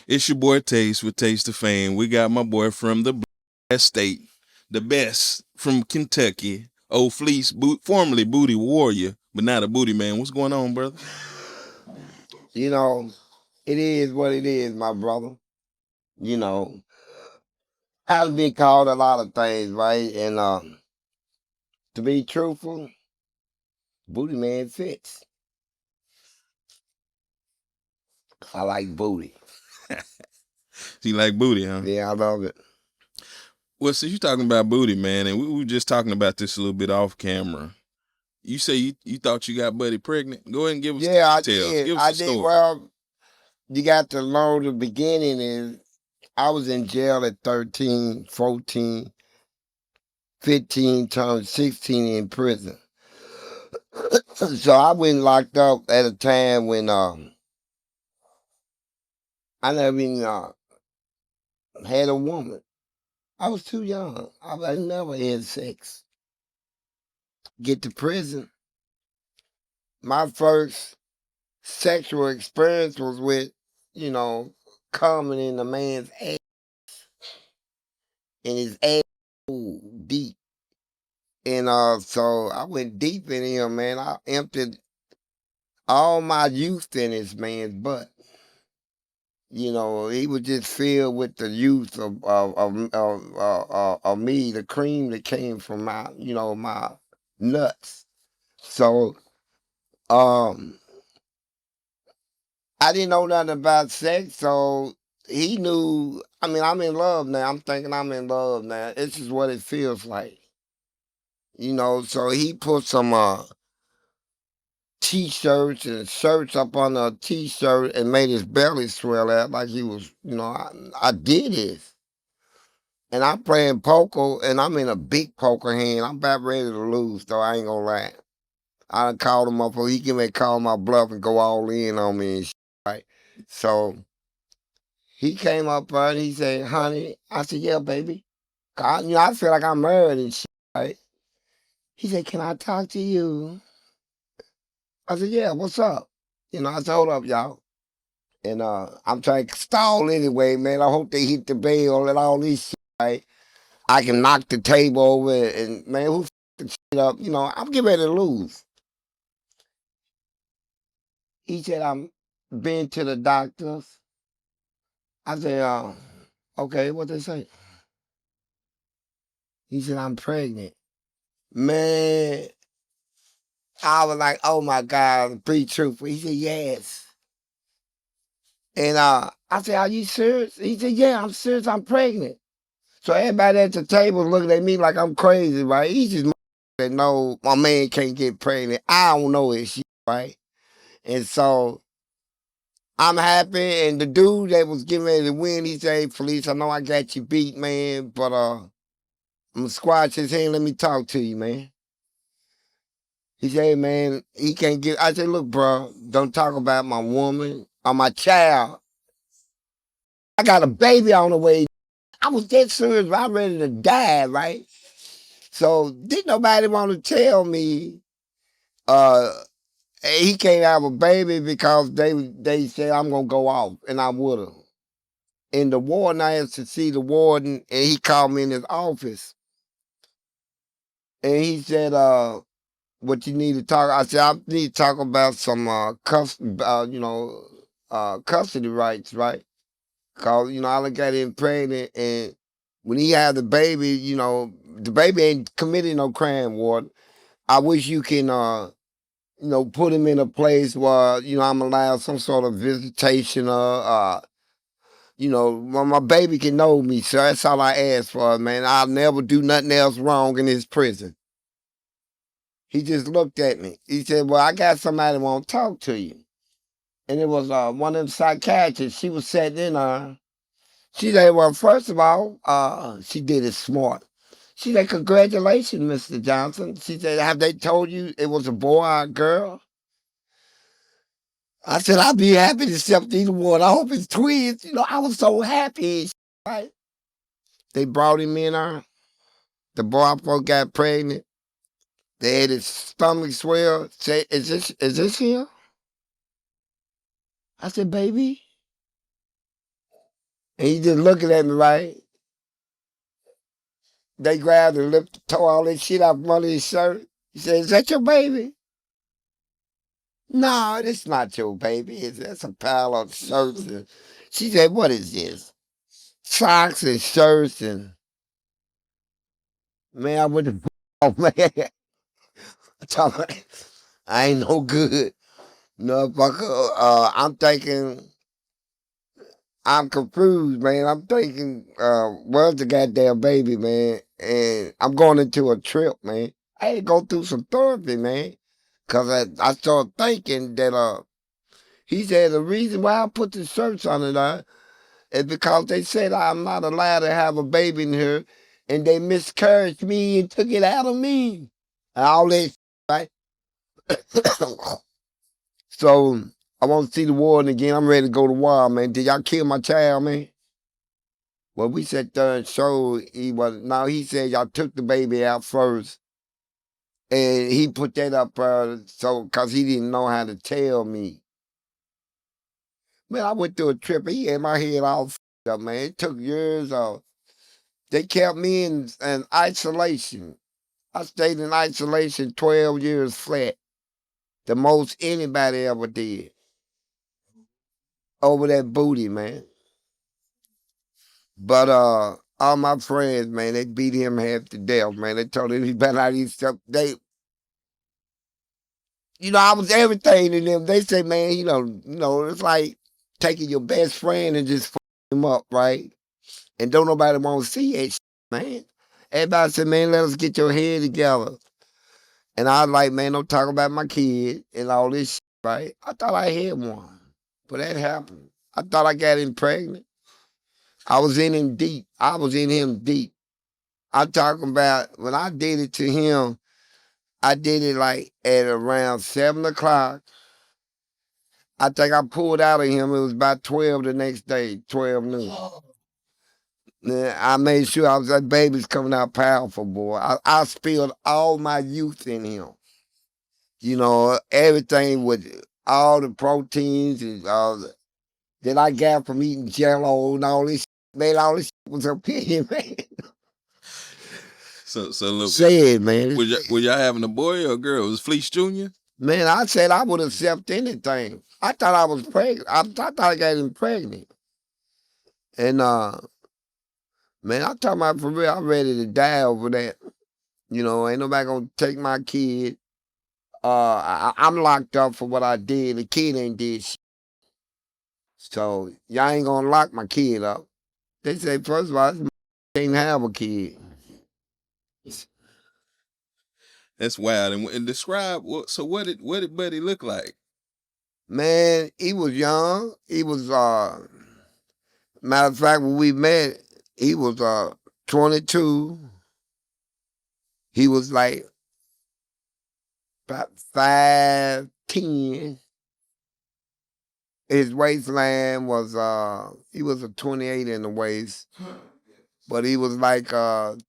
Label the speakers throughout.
Speaker 1: It's your boy Taste with Taste of Fame. We got my boy from the state, the best from Kentucky, old Fleece, formerly Booty Warrior, but not a Booty Man. What's going on, brother?
Speaker 2: You know, it is what it is, my brother. You know, I've been called a lot of things, right? And to be truthful, booty man fits. I like booty.
Speaker 1: You like booty, huh?
Speaker 2: Yeah, I love it.
Speaker 1: Well, since you're talking about booty, man, and we were just talking about this a little bit off camera. You say you thought you got Buddy pregnant. Go ahead and give us
Speaker 2: Yeah,
Speaker 1: the
Speaker 2: I
Speaker 1: details.
Speaker 2: did.
Speaker 1: Give us
Speaker 2: I
Speaker 1: the
Speaker 2: did.
Speaker 1: story.
Speaker 2: Well, you got to know the beginning is I was in jail at 13, 14, 15, turned 16 in prison. So I went locked up at a time when I never even had a woman. I was too young. I never had sex. Get to prison. My first sexual experience was with, you know, coming in a man's ass and his ass deep. And so I went deep in him, man. I emptied all my youth in this man's butt. You know, he was just filled with the youth of me, the cream that came from my, my nuts. So um I didn't know nothing about sex, so he knew. I mean, I'm in love now. I'm thinking I'm in love now. This is what it feels like, So he put some t-shirts and shirts up on a t-shirt and made his belly swell out like he was, I did this. And I'm playing poker, and I'm in a big poker hand. I'm about ready to lose, though. I ain't gonna lie. I done called him up, or he can call my bluff and go all in on me and shit, right? So he came up and he said, honey, I said, yeah, baby. I feel like I'm married and shit, right? He said, can I talk to you? I said, yeah, what's up? I said, hold up, y'all. And I'm trying to stall anyway, man. I hope they hit the bell and all this shit, right? I can knock the table over and, man, who the shit up? I'm getting ready to lose. He said, I'm been to the doctors. I said, okay, what they say? He said, I'm pregnant. Man, I was like, oh my God, be truthful. He said, yes. And I said, are you serious? He said, yeah, I'm serious. I'm pregnant. So everybody at the table looking at me like I'm crazy, right? He just that no, my man can't get pregnant. I don't know it, shit, right? And so I'm happy. And the dude that was getting ready to win, he said, hey, Felice, I know I got you beat, man, but I'm gonna squash his hand. Let me talk to you, man. He said, hey, man, he can't get. I said, look, bro, don't talk about my woman or my child. I got a baby on the way. I was that serious. I'm ready to die, right? So didn't nobody want to tell me uh he can't have a baby because they said I'm gonna go off, and I would have. And the warden, I had to see the warden, and he called me in his office, and he said, what you need to talk. I said, I need to talk about some custody rights, right? Cause I done got him pregnant, and when he had the baby, the baby ain't committed no crime, Warden. I wish you can, put him in a place where I'm allowed some sort of visitation, my baby can know me. So that's all I ask for, man. I'll never do nothing else wrong in this prison. He just looked at me. He said, well, I got somebody want to talk to you. And it was one of them psychiatrists. She was sitting in She said, well, first of all, she did it smart. She said, congratulations, Mr. Johnson. She said, have they told you it was a boy or a girl? I said, I'll be happy to accept either one. I hope it's twins. I was so happy. Right? They brought him in there. The boy got pregnant. They had his stomach swell. Say, is this here? I said, baby. And he just looking at me, right? They grabbed and tore all that shit off under his shirt. He said, "Is that your baby?" No, that's not your baby. That's a pile of shirts. And she said, "What is this? Socks and shirts and man, I went to oh man. I told her, I ain't no good. No fucker. I'm thinking I'm confused, man. I'm thinking, where's the goddamn baby, man? And I'm going into a trip, man. I had to go through some therapy, man. Cause I started thinking that he said the reason why I put the shirts on it is because they said I'm not allowed to have a baby in here, and they miscarried me and took it out of me. And all that, right? So I want to see the warden again. I'm ready to go to war, man. Did y'all kill my child, man? Well, we sat there and showed he was. Now he said y'all took the baby out first, and he put that up so because he didn't know how to tell me. Man, I went through a trip. He had my head all up, man. It took years. They kept me in isolation. I stayed in isolation 12 years flat, the most anybody ever did. Over that booty, man. But all my friends, man, they beat him half to death, man. They told him he better not eat stuff. I was everything to them. They say, man, it's like taking your best friend and just him up, right? And don't nobody want to see it, man. Everybody said, man, let us get your head together. And I was like, man, don't talk about my kid and all this shit, right? I thought I had one, but that happened. I thought I got him pregnant. I was in him deep. I was in him deep. I'm talking about when I did it to him, I did it like at around 7 o'clock. I think I pulled out of him. It was about 12 the next day, 12 noon. I made sure that baby's coming out powerful, boy. I spilled all my youth in him. Everything with all the proteins and all that I got from eating Jello and all this. Man, all this was up in here, man.
Speaker 1: So look,
Speaker 2: Say it, man.
Speaker 1: was y'all having a boy or a girl? Was Fleece Jr.?
Speaker 2: Man, I said I would accept anything. I thought I was pregnant. I thought I got him pregnant. And man, I'm talking about for real, I'm ready to die over that. Ain't nobody gonna take my kid. I'm locked up for what I did. The kid ain't did shit. So y'all ain't gonna lock my kid up. They say, first of all, this can't have a kid.
Speaker 1: That's wild. And describe what did Buddy look like?
Speaker 2: Man, he was young. He was matter of fact, when we met, he was 22. He was like about 5'10". His waistline was he was a 28 in the waist, but he was like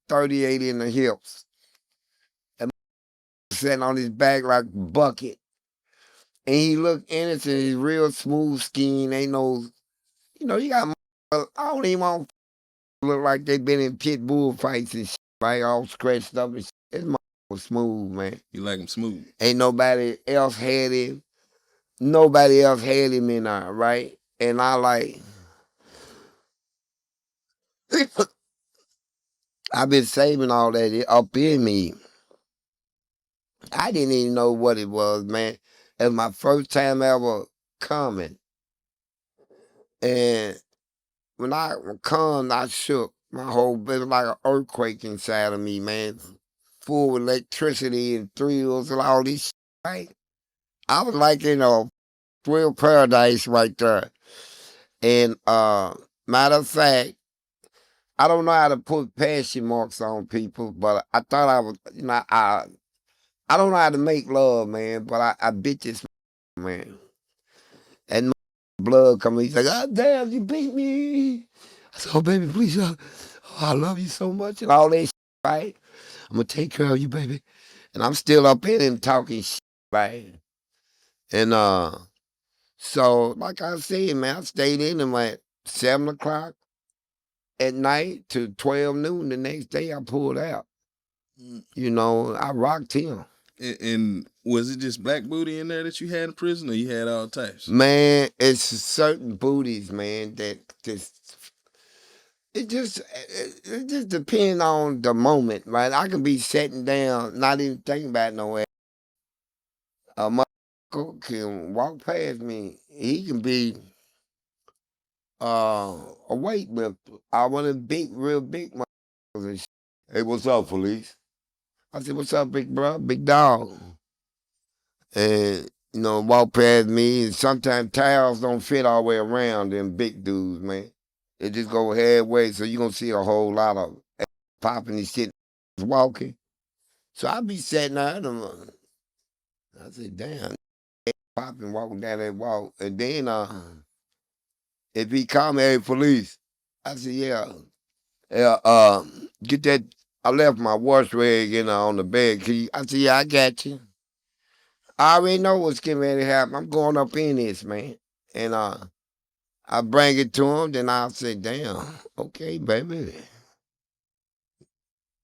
Speaker 2: 38 in the hips. And sitting on his back like a bucket. And he looked innocent. He's real smooth skin. Ain't no, you got. I don't even want to look like they been in pit bull fights and shit, right? All scratched up and shit. His was smooth, man.
Speaker 1: You like him smooth?
Speaker 2: Ain't nobody else had him. Nobody else had him in there, right? And I like, I've been saving all that up in me. I didn't even know what it was, man. It was my first time ever coming. And when I come, I shook. My whole bit was like an earthquake inside of me, man. Full of electricity and thrills and all this shit, right? I was like in a thrill paradise right there. And matter of fact, I don't know how to put passion marks on people, but I thought I was, I don't know how to make love, man, but I bit this man. And blood coming, he's like, "Oh, damn, you beat me." I said, "Oh, baby, please, I love you so much," and all that shit, right? I'm going to take care of you, baby. And I'm still up in him talking shit, right? And so, like I said, man, I stayed in him at 7 o'clock. at night to 12 noon the next day I pulled out. You know, I rocked him.
Speaker 1: And was it just black booty in there that you had in prison, or you had all types?
Speaker 2: Man, it's certain booties, man, that it just depends on the moment, right? I can be sitting down, not even thinking about nowhere. A motherfucker can walk past me. He can be a weightlifter. I want a big, real big motherfuckers and shit. Hey, what's up, Fleece? I said, what's up, big bro, big dog? And you know, walk past me, and sometimes towels don't fit all the way around them big dudes, man. They just go halfway, so you're gonna see a whole lot of popping and shit walking. So I be sitting there, and I said, damn, popping, walking down that walk. And then if he call me, hey, police, I said, yeah, get that. I left my wash rag, on the bed. I said, yeah, I got you. I already know what's getting ready to happen. I'm going up in this, man. And I bring it to him, then I'll say, damn, okay, baby.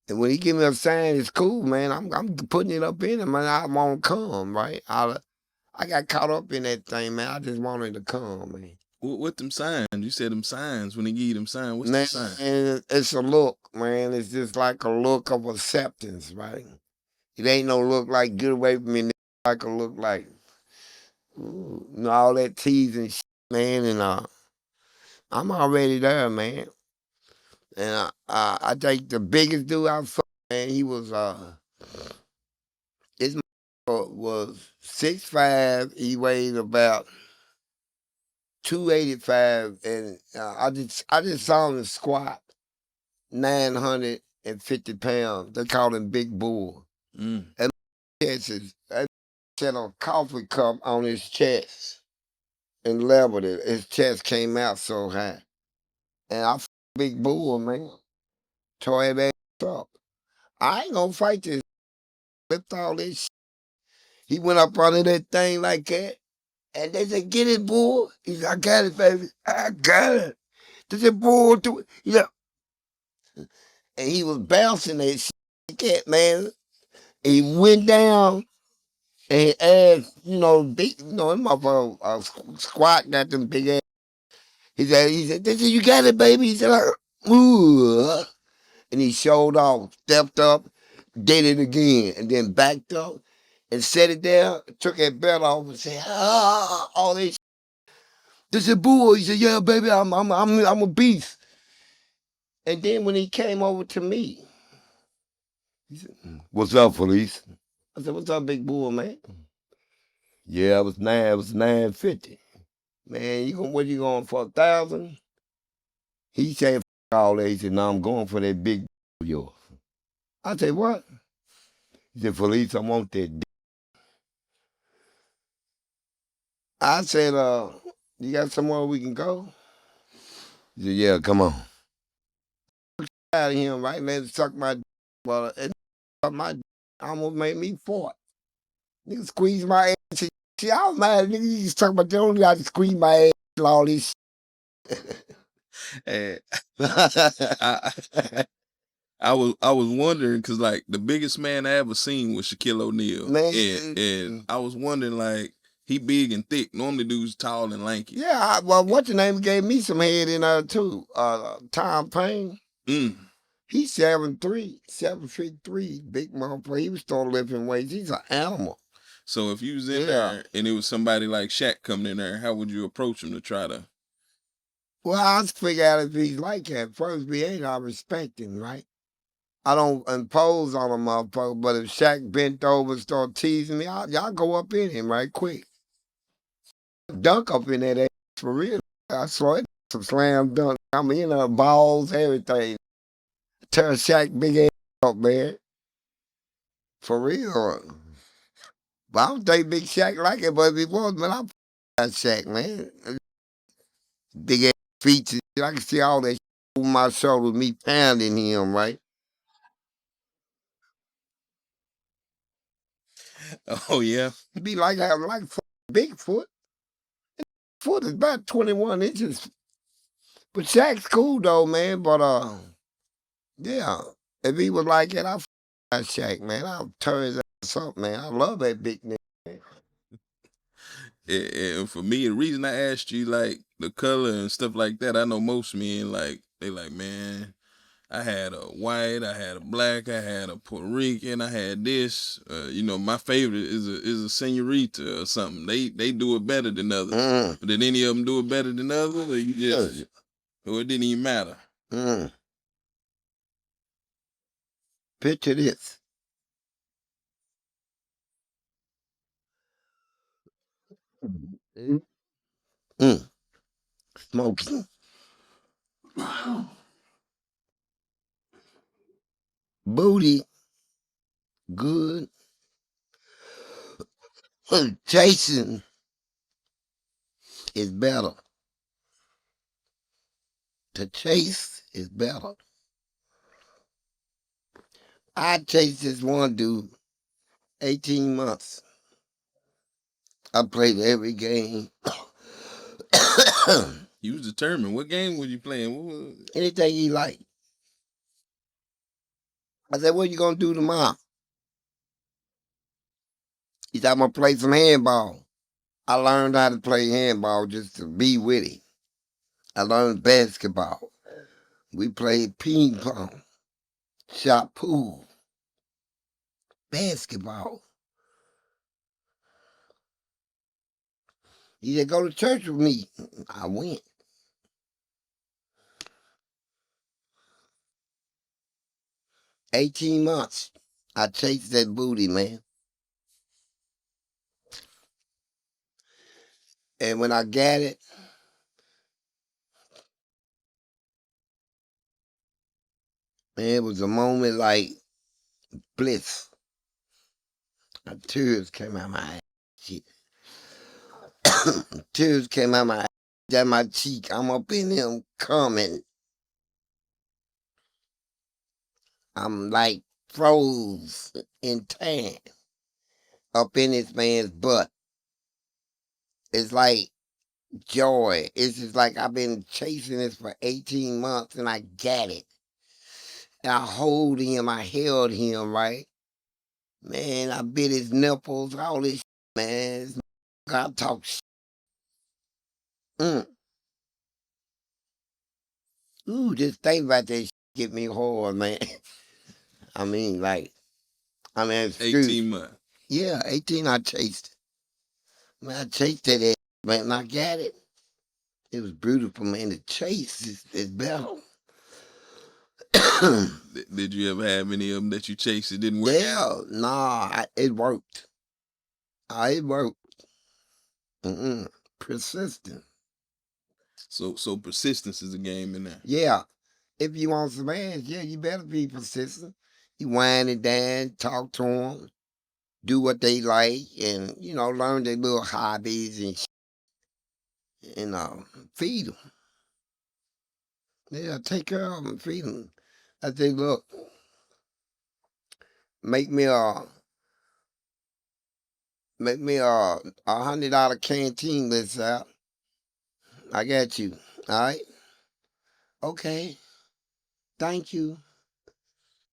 Speaker 2: And when he give me a sign, it's cool, man. I'm putting it up in him, and I won't come, right? I got caught up in that thing, man. I just wanted to come, man.
Speaker 1: What them signs? You said them signs. When they give you them signs, what's
Speaker 2: Man,
Speaker 1: the sign?
Speaker 2: and it's a look, man. It's just like a look of acceptance, right? It ain't no look like get away from me. It's like a look like all that teasing shit, man. And I'm already there, man. And I think the biggest dude I saw, man, he was his was 6'5". He weighed about 285, and I just saw him squat 950 pounds. They call him Big Bull.
Speaker 1: Mm.
Speaker 2: And that set a coffee cup on his chest and leveled it. His chest came out so high, and I Big Bull, man, tore his ass up. I ain't gonna fight this. Lift all this shit. He went up under that thing like that. And they said, get it, bull. He said, I got it, baby. I got it. They said, bull, do it. And he was bouncing that shit like that, man. He went down and he asked, big, him motherfucker squat, got them big ass. They said, you got it, baby. He said, ooh. And he showed off, stepped up, did it again, and then backed up and set it down, took that belt off and said, all this. They said, bull. He said, yeah, baby, I'm a beast. And then when he came over to me, he said, what's up, Felice? I said, what's up, big bull, man? Yeah, it was 950. Man, what you going for, 1,000? He said, all that. He said, no, I'm going for that big of yours. I said, what? He said, Felice, I want that dick. I said, you got somewhere we can go? He said, yeah, come on. Out of him, right? Let him suck my dick. Well, and my dick almost made me fart. Nigga squeeze my ass. See, I was mad. Nigga, you just talking about they only got to squeeze my ass and all this
Speaker 1: Hey,
Speaker 2: shit.
Speaker 1: I was wondering because like the biggest man I ever seen was Shaquille O'Neal,
Speaker 2: Man,
Speaker 1: and I was wondering like he big and thick. Normally dudes tall and lanky.
Speaker 2: yeah, well, what's the name gave me some head in there too? Tom Payne.
Speaker 1: Mm.
Speaker 2: He's 7'3", big motherfucker. He was still lifting weights. He's an animal.
Speaker 1: So if you was in
Speaker 2: Yeah.
Speaker 1: there and it was somebody like Shaq coming in there, how would you approach him to try to?
Speaker 2: Well, I figure out if he's like that. First behavior, I respect him, right? I don't impose on a motherfucker, but if Shaq bent over and start teasing me, y'all go up in him right quick. Dunk up in that ass for real. I saw it. Some slam dunk. I mean, balls, everything. Turn Shaq big ass up, man. For real. But I don't think Big Shaq like it, but if he was, man, I'm that Shaq, man. Big ass features. I can see all that shit over my shoulder, me pounding him, right?
Speaker 1: Oh yeah.
Speaker 2: It'd be like having like Bigfoot. Foot is about 21 inches But Shaq's cool though, man. But yeah, if he was like it, I'll that Shaq, man. I'll turn his ass up, man. I love that big nigga.
Speaker 1: And for me, the reason I asked you like the color and stuff like that, I know most men like they like, man, I had a white, I had a black, I had a Puerto Rican, I had this. My favorite is a senorita or something. They do it better than others.
Speaker 2: Mm.
Speaker 1: But did any of them do it better than others, or you just, or it didn't even matter?
Speaker 2: Mm. Picture this. Mm. Smoking. Booty. Good. Chasing is better. To chase is better. I chased this one dude 18 months. I played every game.
Speaker 1: You was determined. What game was you playing? What was
Speaker 2: Anything he liked. I said, what you gonna do tomorrow? He said, I'm gonna play some handball. I learned how to play handball just to be with him. I learned basketball. We played ping pong, shot pool, basketball. He said, go to church with me. I went. $18 months. I chased that booty, man. And when I got it, man, it was a moment like bliss. My tears came out my eyes. Shit. Tears came out my eyes, down my cheek. I'm up in him coming. I'm like froze in time up in this man's butt. It's like joy. It's just like I've been chasing this for 18 months and I got it. And I hold him, I held him, right? Man, I bit his nipples, all this shit, man. I talk shit. Ooh, just think about that shit get me hard, man. Excuse
Speaker 1: 18 months?
Speaker 2: Yeah, 18 I chased it. Man, I chased that ass, man, and I got it. It was beautiful, man. The chase is better.
Speaker 1: Did you ever have any of them that you chased it didn't work out?
Speaker 2: Yeah, nah, it worked. It worked. Persistent.
Speaker 1: So persistence is a game in there.
Speaker 2: Yeah, if you want some ass, yeah, you better be persistent. You wind it down, talk to them, do what they like, and, learn their little hobbies and feed them. Yeah, take care of them, feed them. I say, look, make me a $100 canteen list out. I got you. All right. Okay. Thank you.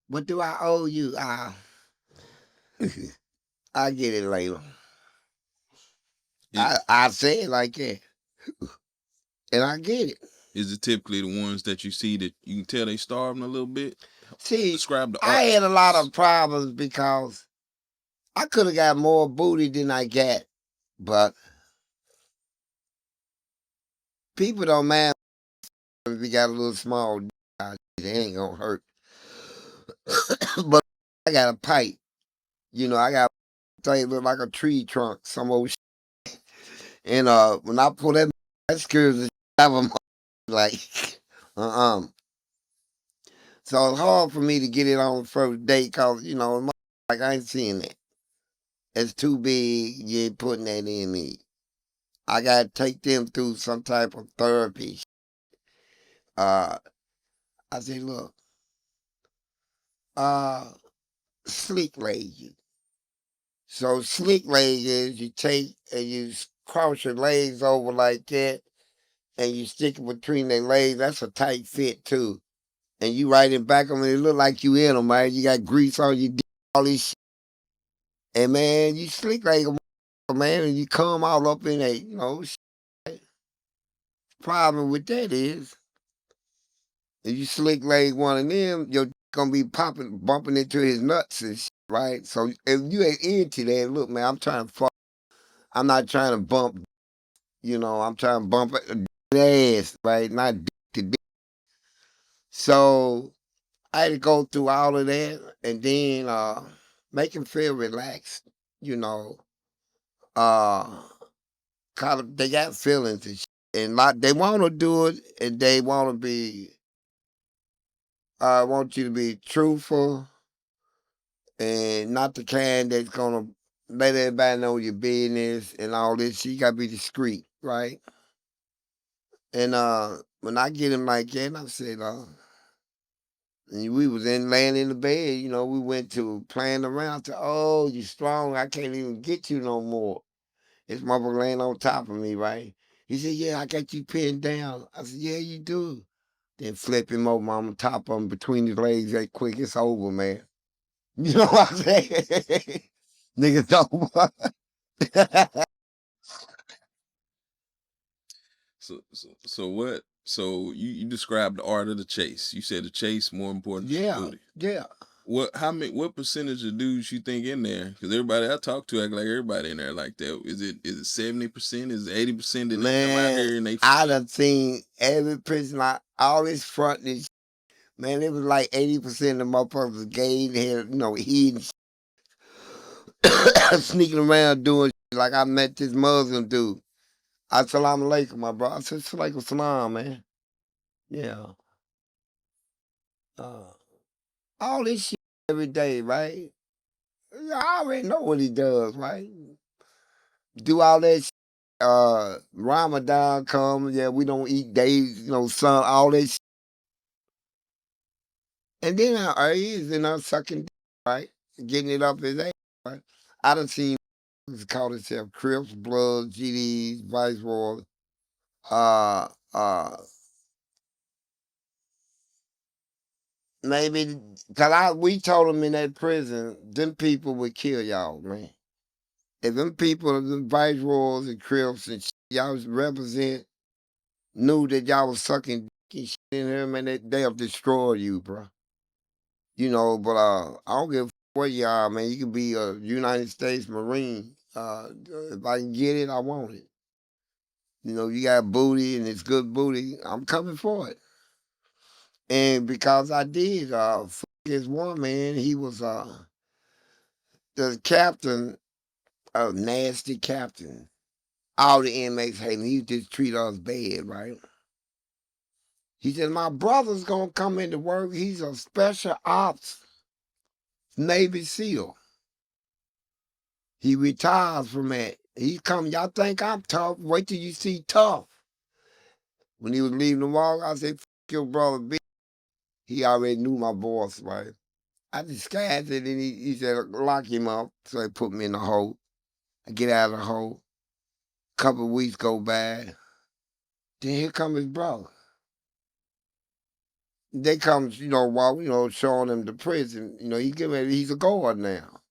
Speaker 2: What do I owe you? I get it later. I say it like that. And I get it.
Speaker 1: Is it typically the ones that you see that you can tell they starving a little bit?
Speaker 2: See,
Speaker 1: Describe the
Speaker 2: I
Speaker 1: art.
Speaker 2: had a lot of problems because I could have got more booty than I got, but people don't mind if you got a little small dick, it ain't gonna hurt. But I got a pipe. I got a thing look like a tree trunk, some old shit. And when I pull that scares the shit out of 'em. Like, uh-uh. So it's hard for me to get it on the first date because, like I ain't seeing that. It's too big. You ain't putting that in me. I got to take them through some type of therapy. I say, look, slick leg you. So slick leg is you take and you cross your legs over like that and you stick it between their legs. That's a tight fit too. And you right in back of them, it look like you in them, man. You got grease on your dick, all this shit. And man, you slick like a man, and you come all up in a, shit. Problem with that is, if you slick like one of them, your dick gonna be bumping into his nuts and shit, right? So if you ain't into that, look, man, I'm trying to fuck. I'm not trying to bump, I'm trying to bump the ass, right? Not dick to dick. So I had to go through all of that and then make him feel relaxed, you know. Uh kind of they got feelings and shit. And like they wanna do it and they wanna be want you to be truthful and not the kind that's gonna let everybody know your business and all this shit. You gotta be discreet, right? And when I get him like that, I said, and we was laying in the bed, we went to playing around to, oh, you strong, I can't even get you no more. This motherfucker laying on top of me, right? He said, yeah, I got you pinned down. I said, yeah, you do. Then flip him over on top of him between his legs that quick, it's over, man. You know what I'm saying? Niggas over.
Speaker 1: So what? So you described the art of the chase. You said the chase more important than the
Speaker 2: Yeah,
Speaker 1: booty.
Speaker 2: yeah.
Speaker 1: What percentage of dudes you think in there? Because everybody I talk to act like everybody in there like that. Is it 70%? Is it 80% that they come out
Speaker 2: Man,
Speaker 1: here and they
Speaker 2: I done seen every person, all this front, this, man, it was like 80% of the motherfuckers was gay, they had, hidden sneaking around doing shit. Like I met this Muslim dude. Assalamu alaikum, my bro. I said, Salaikum salam, man. Yeah. Uh, all this shit every day, right? I already know what he does, right? Do all that shit. Ramadan comes, yeah, we don't eat days, sun, all that shit. And then he is, sucking dick, right? Getting it up his ass, right? I done seen call himself Crips, Bloods, GDs, Viceroy, uh, uh, maybe because we told them in that prison, them people would kill y'all, man. If them people, the viceroys and crips and shit, y'all represent, knew that y'all was sucking dick and shit in here, man, they'll destroy you, bro. But I don't give a where you are, man. You can be a United States Marine. If I can get it, I want it. You got booty and it's good booty. I'm coming for it. And because I did, his one man, he was the captain, a nasty captain. All the inmates hate him. He just treat us bad, right? He said, my brother's gonna come into work. He's a special ops Navy SEAL. He retires from that. He come, y'all think I'm tough? Wait till you see tough. When he was leaving the wall, I said, your brother, B. He already knew my voice, right? I disguised it and he said, lock him up. So they put me in the hole. I get out of the hole. Couple of weeks go by. Then here come his brother. They come, showing him the prison. He's a guard now.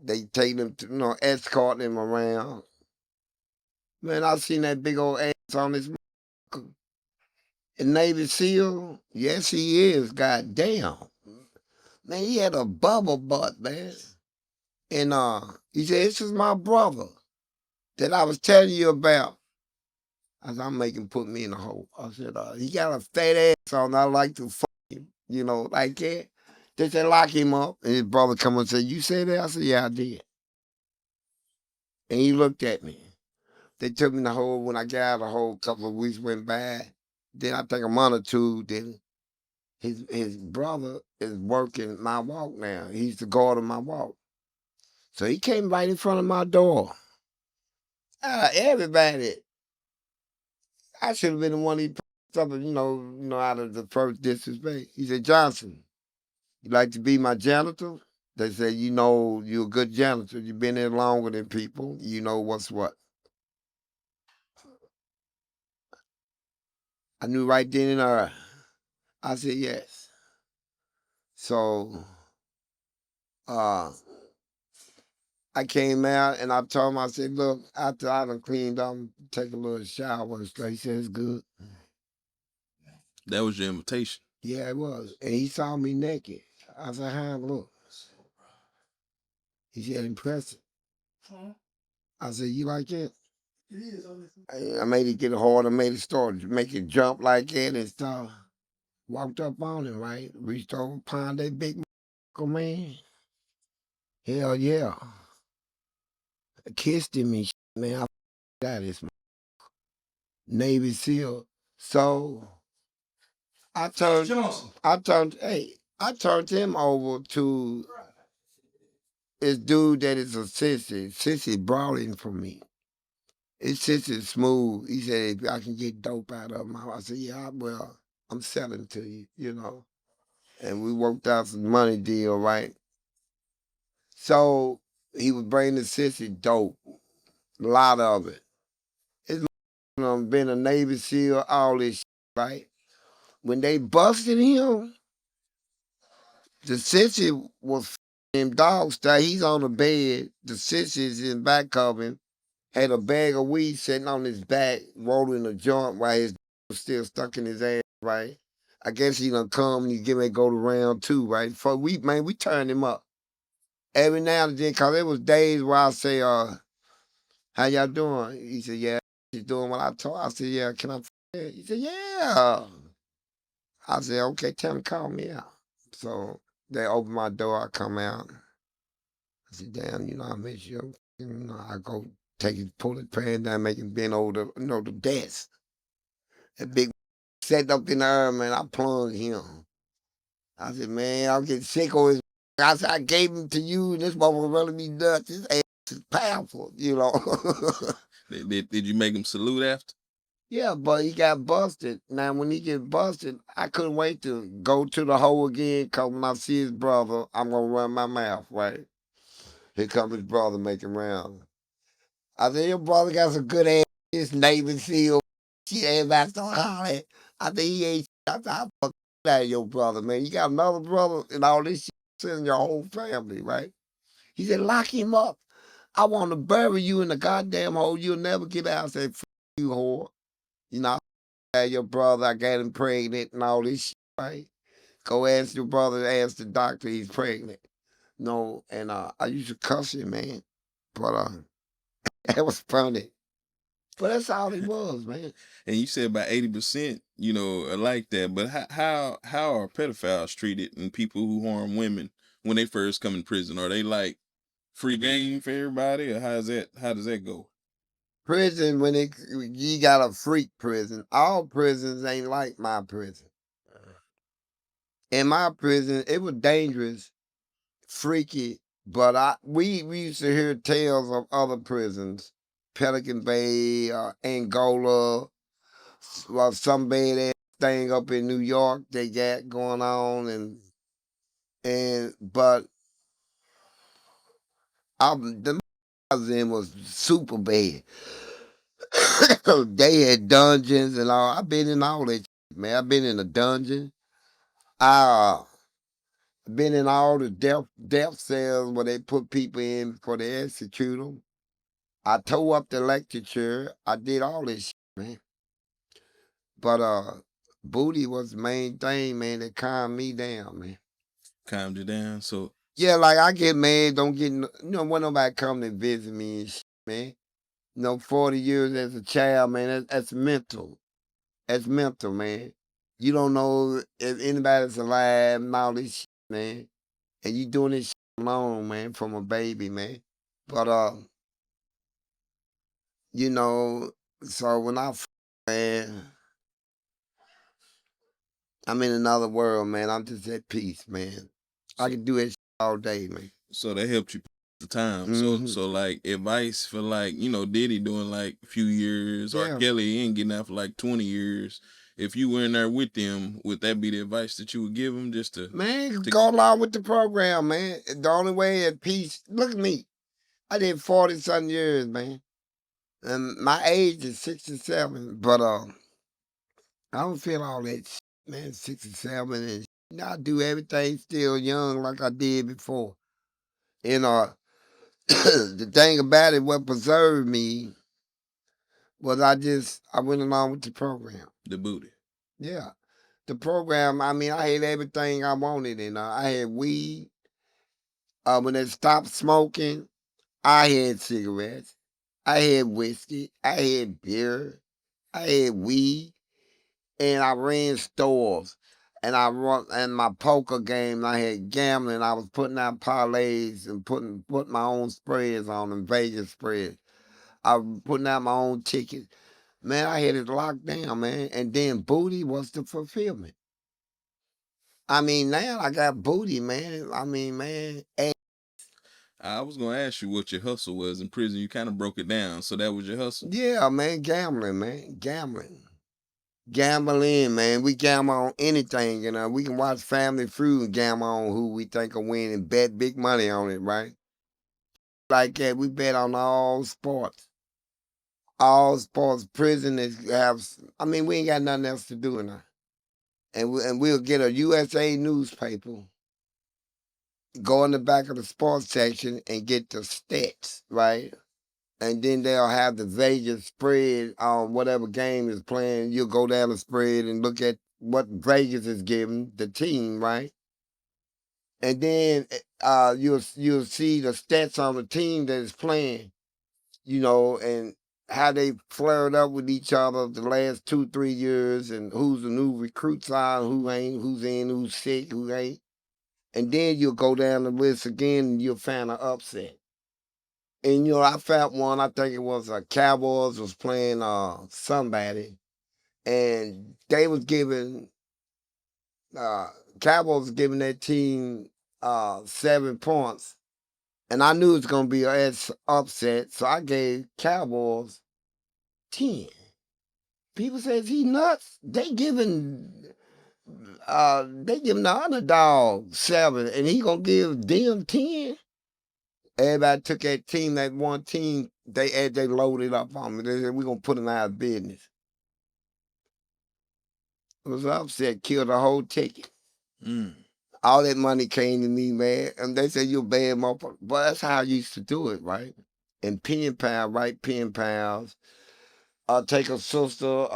Speaker 2: They take him to, escort him around. Man, I seen that big old ass on his Navy SEAL. Yes, he is. Goddamn. Man, he had a bubble butt, man. And he said, this is my brother that I was telling you about. I said, I'm making put me in the hole. I said, he got a fat ass on. I like to fuck him, like that. They said, lock him up. And his brother come and said, you said that? I said, yeah, I did. And he looked at me. They took me in the hole. When I got out of the hole, a couple of weeks went by. Then I think a month or two, then his brother is working my walk now. He's the guard of my walk. So he came right in front of my door. Everybody. I should have been the one he picked up, out of the first disrespect. He said, Johnson, you like to be my janitor? They said, you're a good janitor. You've been there longer than people. You know what's what. I knew right then and there. I said yes. So I came out and I told him, I said, look, after I done cleaned up, take a little shower and stuff. He said, it's good.
Speaker 1: That was your invitation.
Speaker 2: Yeah, it was. And he saw me naked. I said, how I look? He said, impressive. I said, you like it? It is. I made it get hard. I made it start, make it jump like that and stuff. Walked up on him, right? Reached over, pound that big man. Hell yeah. Kissed him and man. I that is Navy SEAL. So I turned him over to this dude that is a sissy. Sissy brought him for me. His sissy smooth. He said, if I can get dope out of him, I said, yeah, well, I'm selling to you, you know. And we worked out some money deal, right? So he was bringing the sissy dope, a lot of it. It's been a Navy SEAL, all this shit, right? When they busted him, the sissy was him dog style. He's on the bed. The sissy's in back of him. Had a bag of weed sitting on his back, rolling a joint while his was still stuck in his ass, right? I guess he done come and he get ready to go to round 2, right? For we turned him up. Every now and then, cause there was days where I say, how y'all doing? He said, yeah, he's doing what I told. I said, yeah, can I f-? He said, yeah. I said, okay, tell him to call me out. So they opened my door, I come out. I said, damn, you know, I miss you. You know, I go take his, pull his pants down, make him bend over the, you know, the desk. That big set up in the air, man, I plunged him. I said, man, I'll get sick of his. I said, I gave him to you, and this motherfucker really be nuts. His ass is powerful, you know.
Speaker 1: Did you make him salute after?
Speaker 2: Yeah, but he got busted. Now, when he get busted, I couldn't wait to go to the hole again, because when I see his brother, I'm going to run my mouth, right? Here comes his brother making rounds. I said, your brother got some good ass, this Navy SEAL. Shit, everybody started hollering. I said, he ain't shit. I said, I fuck out of your brother, man. You got another brother and all this shit in your whole family, right? He said, lock him up. I want to bury you in the goddamn hole. You'll never get out. I said, fuck you, whore. You know, I had your brother, I got him pregnant and all this shit, right? Go ask your brother, ask the doctor he's pregnant. No, and I used to cuss him, man. But that was funny. But that's all he was, man.
Speaker 1: And you said about 80%, you know, are like that. But how are pedophiles treated and people who harm women when they first come in prison? Are they like free game for everybody, or how does that go?
Speaker 2: Prison, when you got a freak prison, all prisons ain't like my prison. In my prison, it was dangerous, freaky, but we used to hear tales of other prisons, Pelican Bay, Angola, well, some bad ass thing up in New York they got going on, but the I was in was super bad. They had dungeons and all. I've been in all that shit, man. I've been in a dungeon. I been in all the death cells where they put people in before they execute them. I tore up the electric chair. I did all this shit, man. But booty was the main thing, man, that calmed me down, man.
Speaker 1: Calmed you down. So
Speaker 2: Yeah, like I get mad, don't get, you know, when nobody come to visit me and shit, man. You know, 40 years as a child, man, that's mental. That's mental, man. You don't know if anybody's alive and all this shit, man. And you doing this shit alone, man, from a baby, man. But you know, so when man, I'm in another world, man. I'm just at peace, man. I can do it all day, man.
Speaker 1: so that helped you the time.
Speaker 2: Mhm.
Speaker 1: So like advice for like, you know, Diddy doing like a few years, or
Speaker 2: Yeah.
Speaker 1: Kelly he ain't getting out for like 20 years. If you were in there with them, would that be the advice that you would give them just to
Speaker 2: Man, go along with the program, man. The only way at peace, look at me. I did 40-something years, man. And my age is 67, but I don't feel all that shit, man. 67 and I do everything still young like I did before. You know, the thing about it, what preserved me was I went along with the program.
Speaker 1: The booty.
Speaker 2: Yeah. The program, I mean, I had everything I wanted. And I had weed. When they stopped smoking, I had cigarettes. I had whiskey. I had beer. I had weed. And I ran stores. And and my poker game, I had gambling. I was putting out parlays and putting my own spreads on them, Vegas spreads. I was putting out my own tickets. Man, I had it locked down, man. And then booty was the fulfillment. I mean, now I got booty, man. I mean, man.
Speaker 1: I was gonna ask you what your hustle was in prison. You kind of broke it down, so that was your hustle.
Speaker 2: Yeah, man, gambling, man. Gambling, man. We gamble on anything, you know. We can watch Family Feud and gamble on who we think will win and bet big money on it, right? Like that, we bet on all sports. All sports. Prison I mean, we ain't got nothing else to do now. And we'll get a USA newspaper, go in the back of the sports section and get the stats, right? And then they'll have the Vegas spread on whatever game is playing. You'll go down the spread and look at what Vegas is giving the team, right? And then you'll see the stats on the team that is playing, you know, and how they flared up with each other the last 2-3 years, and who's the new recruits are, who ain't, who's in, who's sick, who ain't. And then you'll go down the list again and you'll find an upset. And, you know, I found one, I think it was Cowboys was playing somebody, and they was giving, Cowboys was giving that team 7 points. And I knew it was going to be an upset, so I gave Cowboys 10. People says he nuts. They giving the underdog 7, and he gonna give them 10. Everybody took that team, that one team, they loaded up on me. They said, we're going to put them out of business. It was upset, killed the whole ticket. All that money came to me, man. And they said, you're a bad motherfucker. But that's how I used to do it, right? And pen pal, write pen pals. Take a sister,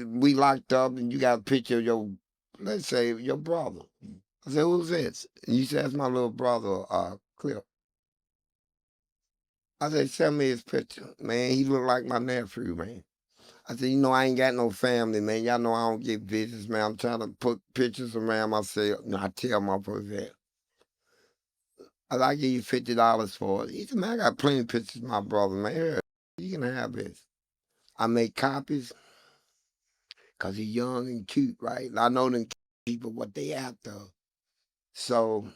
Speaker 2: we locked up and you got a picture of your, let's say, your brother. I said, who's this? And you said, that's my little brother, Cliff. I said, send me his picture. Man, he look like my nephew, man. I said, you know, I ain't got no family, man. Y'all know I don't get visits, man. I'm trying to put pictures around myself. And I tell my brother that. I give you $50 for it. He said, man, I got plenty of pictures of my brother, man. Here, you can have this. I make copies because he's young and cute, right? I know them people what they after. So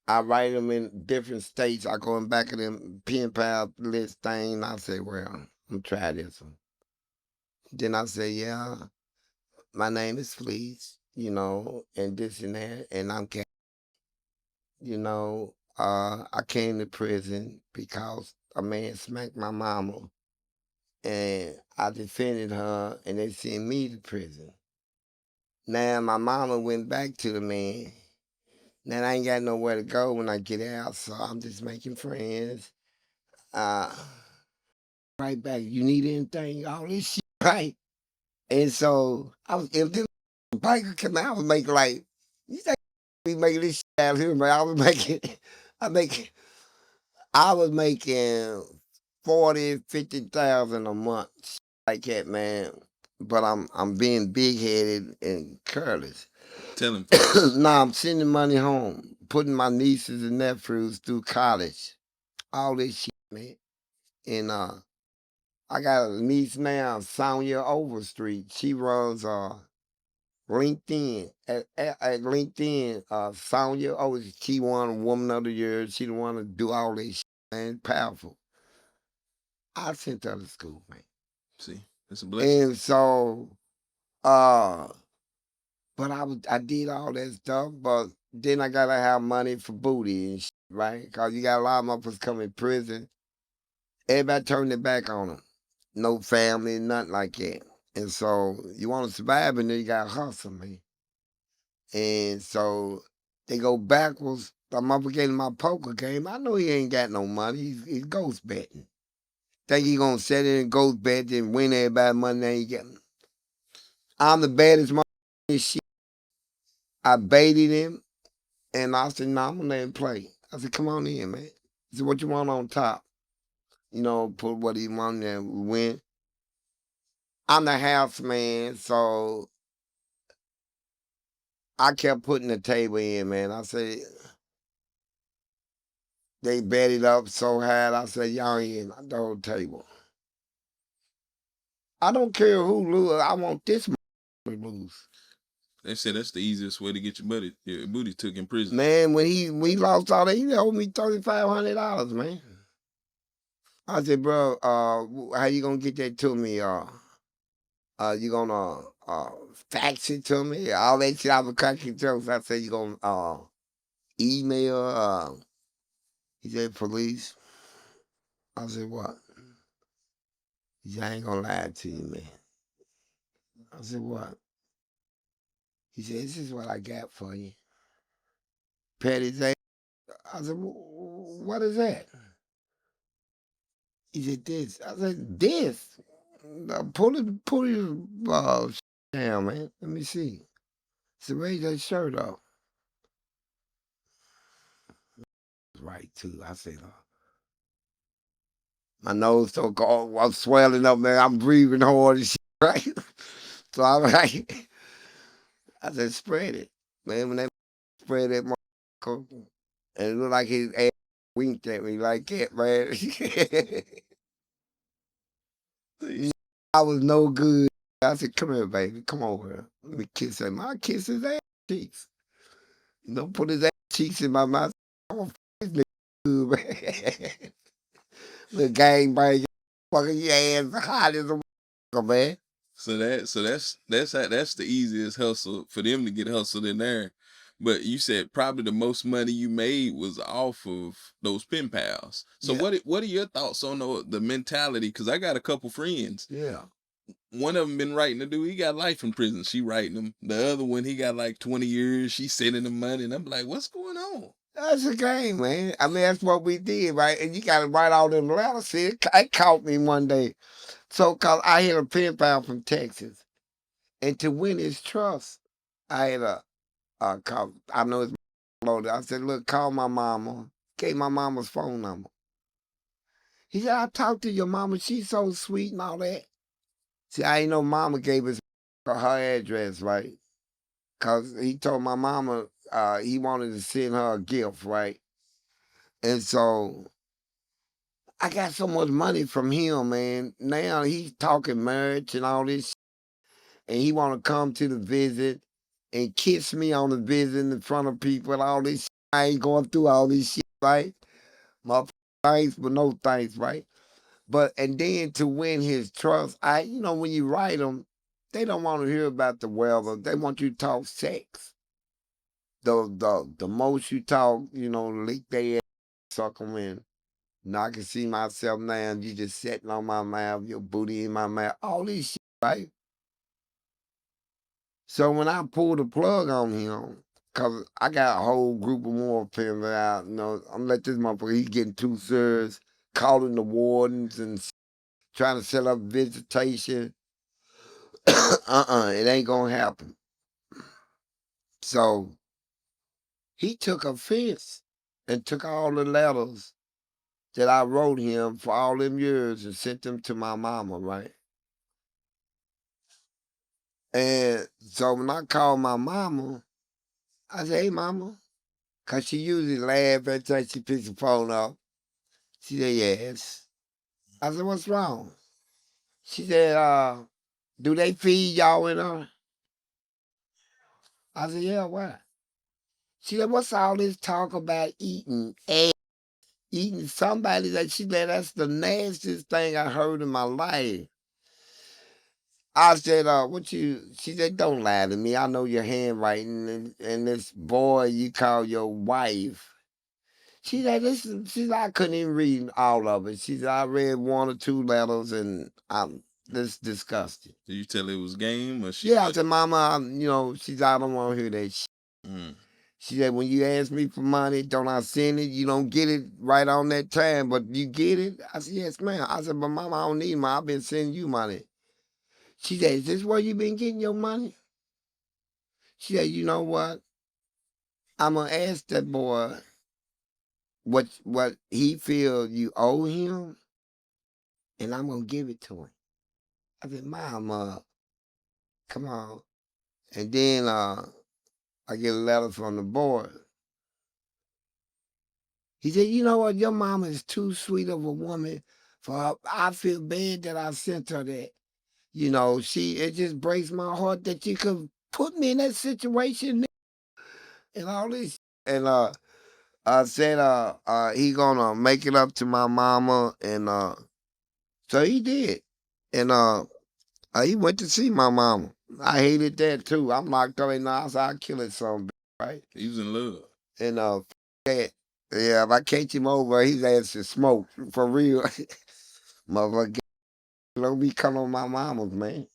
Speaker 2: I write them in different states. I go in back of them pen pal list thing. I say, well, I'm try this one. Then I say, yeah, my name is Fleece, you know, and this and that, and I'm, you know, I came to prison because a man smacked my mama, and I defended her, and they sent me to prison. Now my mama went back to the man. Now I ain't got nowhere to go when I get out, so I'm just making friends. Right back. You need anything? All this shit, right? And so if this biker come out, I would make like, you think we making this shit out here, man? I was making 40, 50,000 a month, shit like that, man. But I'm being big headed and careless.
Speaker 1: Tell him.
Speaker 2: Nah, I'm sending money home, putting my nieces and nephews through college, all this shit, man. And I got a niece now, Sonia Overstreet. She runs LinkedIn. At LinkedIn, Sonia, she won Woman of the Year. She the one to do all this shit, man. Powerful. I sent her to school, man.
Speaker 1: See, it's a blessing.
Speaker 2: And so, but I did all that stuff, but then I gotta have money for booty and shit, right? Cause you got a lot of motherfuckers come in prison. Everybody turned their back on them. No family, nothing like that. And so you want to survive, and then you got to hustle, man. And so they go backwards. I'm up against my poker game. I know he ain't got no money. He's ghost betting. Think he gonna set in and ghost bet and win everybody money that he getting. I'm the baddest motherfucker shit. I baited him, and I said, "No, I'm gonna let him play." I said, "Come on in, man." He said, "What you want on top?" You know, put what he want there, win. I'm the house man, so I kept putting the table in, man. I said, they bet it up so hard. I said, y'all in the whole table. I don't care who lose. I want this to lose.
Speaker 1: They said that's the easiest way to get your booty took in prison.
Speaker 2: Man, when we lost all that, he owed me $3,500, man. I said, bro, how you gonna get that to me? You gonna fax it to me? All that shit I was cracking jokes. I said, you gonna email? He said, police. I said, what? He said, I ain't gonna lie to you, man. I said, what? He said, this is what I got for you. Petty ass. I said, what is that? He said, this. I said, this? Pull it down, man. Let me see. He said, raise that shirt up. Right, too. I said, my nose so cold, I'm swelling up, man. I'm breathing hard and shit, right? So I'm like, I said, spread it. Man, when they spread that motherfucker, and it looked like his ass winked at me like that, man. I was no good. I said, come here, baby. Come over. Let me kiss him. I kiss his ass cheeks. You know, put his ass cheeks in my mouth. I'm gonna this nigga good, man. Little gang bang, fucking your ass hot as a motherfucker, man.
Speaker 1: So that's the easiest hustle for them to get hustled in there. But you said probably the most money you made was off of those pen pals. So
Speaker 2: Yeah.
Speaker 1: what are your thoughts on the mentality? Because I got a couple friends.
Speaker 2: Yeah.
Speaker 1: One of them been writing a dude. He got life in prison. She writing him. The other one, he got like 20 years. She sending him money, and I'm like, what's going on?
Speaker 2: That's a game, man. I mean, that's what we did, right? And you got to write all them letters. See, it caught me one day. So, cause I had a pen pal from Texas, and to win his trust, I had call. I know it's loaded. I said, look, call my mama. Gave my mama's phone number. He said, I talked to your mama. She's so sweet and all that. See, I ain't know mama gave us her address, right? Cause he told my mama he wanted to send her a gift, right? And so I got so much money from him, man. Now he's talking marriage and all this, and he want to come to the visit and kiss me on the visit in front of people and all this. I ain't going through all this shit, right? My thanks, but no thanks, right? But and then to win his trust, when you write them, they don't want to hear about the weather. They want you to talk sex. The most you talk, lick their ass, suck them in. Now I can see myself now. You just sitting on my mouth, your booty in my mouth, all this shit, right? So when I pulled the plug on him, cause I got a whole group of more pins out, I'm let this motherfucker, he's getting too serious, calling the wardens and trying to set up visitation. It ain't gonna happen. So he took offense and took all the letters that I wrote him for all them years and sent them to my mama, right? And so when I called my mama, I said, hey, mama, because she usually laugh every time she picks the phone up. She said, yes. I said, what's wrong? She said, do they feed y'all in her? I said, yeah, why? She said, what's all this talk about eating eggs? Eating somebody that she said, that's the nastiest thing I heard in my life. I said, she said, don't lie to me. I know your handwriting and this boy you call your wife. She said, listen, she said, I couldn't even read all of it. She said, I read one or two letters and That's disgusting.
Speaker 1: Did you tell her it was game or she?
Speaker 2: Yeah, I said, Mama, she said, I don't want to hear that shit.
Speaker 1: Mm.
Speaker 2: She said, when you ask me for money, don't I send it? You don't get it right on that time, but you get it? I said, yes, ma'am. I said, but Mama, I don't need money. I've been sending you money. She said, is this where you been getting your money? She said, you know what? I'm going to ask that boy what he feels you owe him, and I'm going to give it to him. I said, Mom, come on. And then I get a letter from the boy. He said, you know what? Your mama is too sweet of a woman for her. I feel bad that I sent her that. It just breaks my heart that you could put me in that situation and all this. And I said he gonna make it up to my mama, and so he did. And he went to see my mama. I hated that too. I'm locked up in the house. I'll kill it some right?
Speaker 1: He was in love.
Speaker 2: And that. Yeah, if I catch him over, he's ass to smoke for real. Motherfucker, don't be coming on my mama's, man.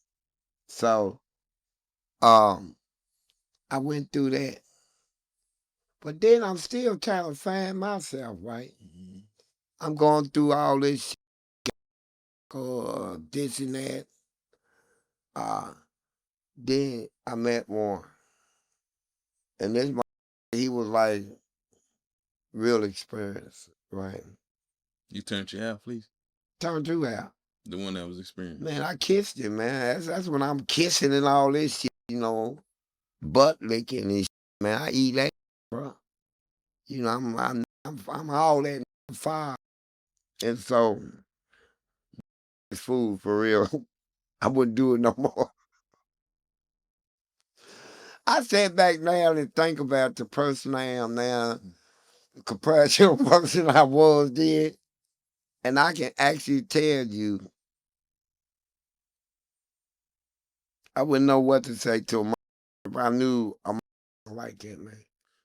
Speaker 2: So, I went through that. But then I'm still trying to find myself, right?
Speaker 1: Mm-hmm.
Speaker 2: I'm going through all this shit, this and that. Then I met one. And he was like real experienced, right?
Speaker 1: You turned your out, please.
Speaker 2: Turned you out.
Speaker 1: The one that was experienced.
Speaker 2: Man, I kissed him, man. That's when I'm kissing and all this shit, butt licking and shit, man. I eat that, bro. I'm all that fire. And so, it's food for real. I wouldn't do it no more. I sat back now and think about the person I am now compared to the person I was then. And I can actually tell you, I wouldn't know what to say to him if I knew I'm like that, man.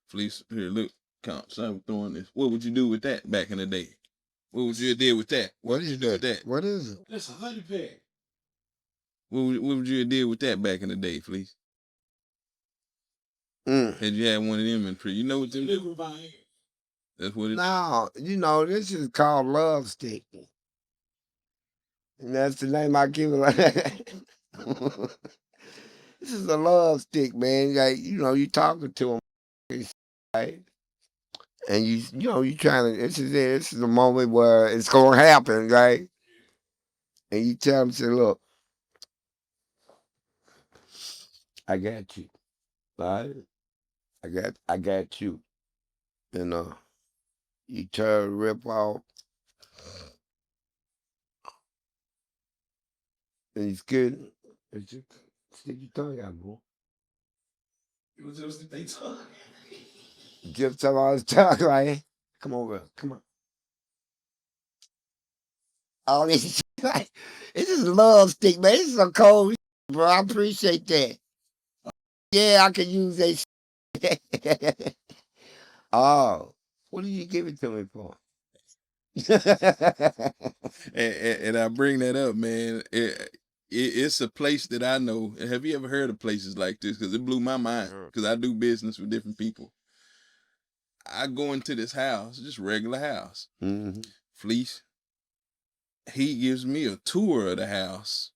Speaker 1: Fleece, here, look, count. So I'm throwing this. What would you do with that back in the day? What would you do with that?
Speaker 2: What is that? What is it?
Speaker 1: That's a honey pack. What would you do with that back in the day, Fleece? Had you had one of them in pre? You know what them? That's what it.
Speaker 2: No, this is called love stick. And that's the name I give it. This is a love stick, man. Like, you talking to him, right? And you trying to, this is the moment where it's going to happen, right? And you tell him, say, look, I got you, right? I got you. And you tear the rip off. And he's good. It's just, stick your tongue out, boy.
Speaker 1: It was just they tongue.
Speaker 2: Just all his tongue, right? Come over, come on. All this shit, right? It's just love stick, man. This is a cold shit, bro. I appreciate that. Yeah, I can use that shit. Oh, what did you give it to me for?
Speaker 1: And I bring that up, man. It's a place that I know. Have you ever heard of places like this? Because it blew my mind. Because I do business with different people. I go into this house, just regular house.
Speaker 2: Mm-hmm.
Speaker 1: Fleece. He gives me a tour of the house.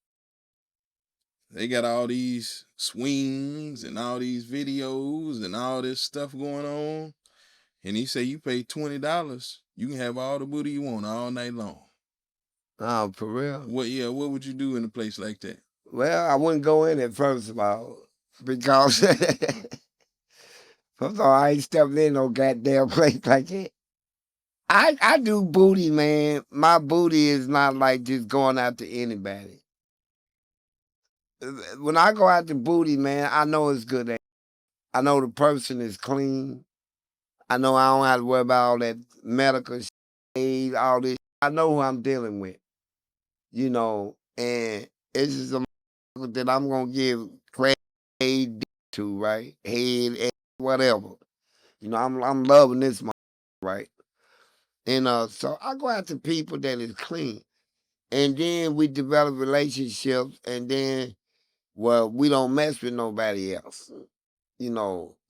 Speaker 1: They got all these swings and all these videos and all this stuff going on. And he said, you pay $20, you can have all the booty you want all night long.
Speaker 2: Oh, for real?
Speaker 1: What would you do in a place like that?
Speaker 2: Well, I wouldn't go in it, first of all, because first of all, I ain't stepping in no goddamn place like that. I do booty, man. My booty is not like just going after anybody. When I go after booty, man, I know it's good. I know the person is clean. I know I don't have to worry about all that medical shit, all this. I know who I'm dealing with, and it's just a that I'm gonna give crazy to, right? Head, whatever. I'm loving this, right? And so I go after people that is clean. And then we develop relationships, and then, well, we don't mess with nobody else.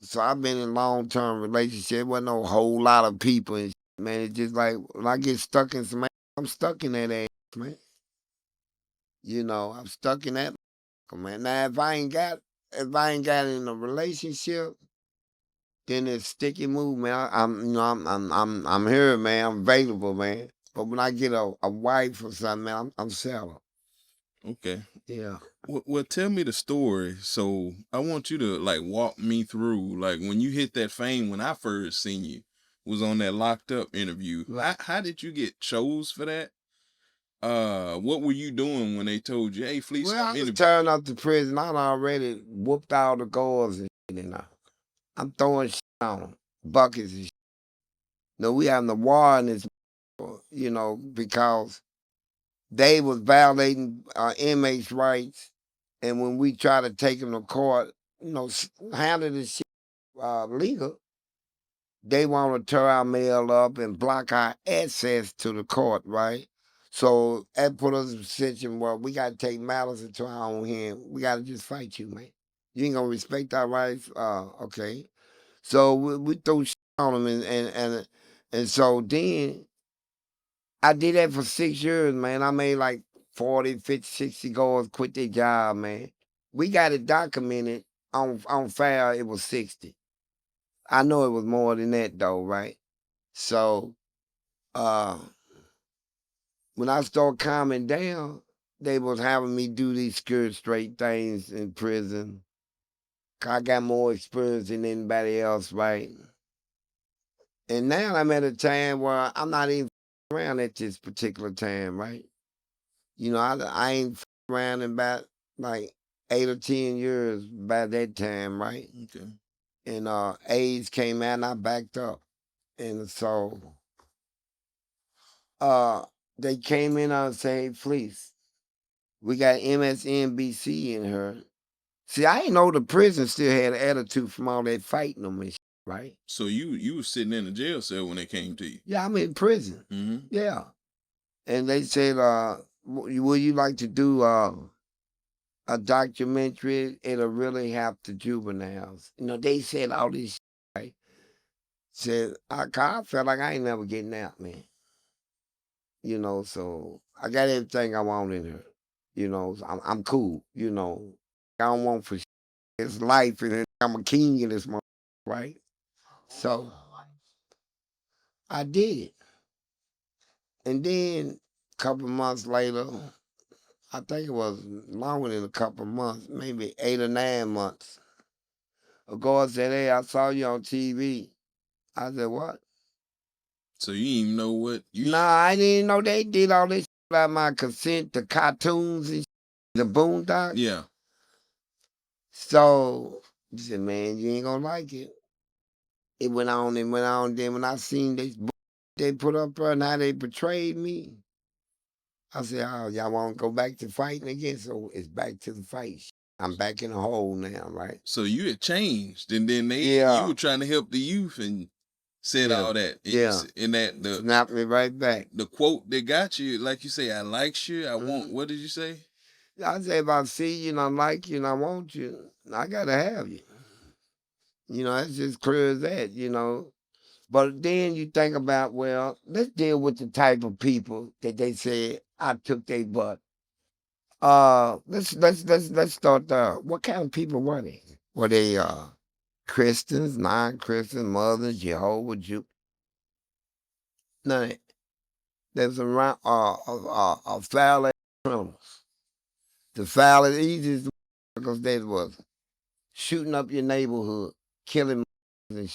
Speaker 2: So I've been in long-term relationship. Wasn't no whole lot of people, and man. It's just like when I get stuck in some, I'm stuck in that ass, man. I'm stuck in that, man. Now, if I ain't got in a relationship, then it's sticky move, man. I'm here, man. I'm available, man. But when I get a wife or something, man, I'm settled.
Speaker 1: Okay.
Speaker 2: Yeah.
Speaker 1: Well, tell me the story. So I want you to like walk me through, like when you hit that fame. When I first seen you, was on that Locked Up interview. How did you get chose for that? What were you doing when they told you, "Hey, Fleece"?
Speaker 2: Well, I was turning up to prison. I already whooped all the guards and shit, and I'm throwing shit on them, buckets and shit. We having a war in this, because they was violating inmates' rights, and when we try to take them to court, handle this shit legal, they want to tear our mail up and block our access to the court, right? So that put us in a position where we got to take matters into our own hand. We got to just fight you, man. You ain't gonna respect our rights, okay? So we throw shit on them, and so then I did that for 6 years, man. I made like 40, 50, 60 guards quit their job, man. We got it documented on file. It was 60. I know it was more than that though, right? So when I started calming down, they was having me do these skirt straight things in prison. I got more experience than anybody else, right? And now I'm at a time where I'm not even around at this particular time, right? I ain't around in about like 8 or 10 years by that time, right?
Speaker 1: Okay.
Speaker 2: And AIDS came out and I backed up. And so they came in and said, Fleece, we got MSNBC in her. See, I didn't know the prison still had an attitude from all that fighting them and shit, right?
Speaker 1: So you was sitting in the jail cell when they came to you.
Speaker 2: Yeah, I'm in prison.
Speaker 1: Mm-hmm.
Speaker 2: Yeah. And they said, would you like to do a documentary? It'll really have the juveniles. They said all this shit, right? Said, I felt like I ain't never getting out, man. So I got everything I want in here. So I'm cool, I don't want for shit. It's life, and I'm a king in this moment, right? So I did it. And then a couple months later, I think it was longer than a couple months, maybe 8 or 9 months. A guard said, hey, I saw you on TV. I said, what?
Speaker 1: So you didn't even know what you.
Speaker 2: Nah, I didn't know they did all this shit about my consent, the cartoons and shit, the boondocks.
Speaker 1: Yeah.
Speaker 2: So he said, man, you ain't gonna like it. It went on and went on. Then when I seen they put up there and how they portrayed me, I said, oh, y'all want to go back to fighting again? So it's back to the fight. I'm back in the hole now, right?
Speaker 1: So you had changed, and then
Speaker 2: Yeah.
Speaker 1: you were trying to help the youth and said all that. And
Speaker 2: Yeah.
Speaker 1: And that the
Speaker 2: snapped me right back.
Speaker 1: The quote that got you, like you say, I likes you, I want. What did you say?
Speaker 2: I say, if I see you and I like you and I want you, I gotta have you. It's just clear as that. But then you think about, well, let's deal with the type of people that they said I took their butt. Let's start there. What kind of people were they? Were they Christians, non-Christian, Muslims, Jehovah, Jew? None of that. There's a foul criminals. The foulest, easiest because that was shooting up your neighborhood, killing and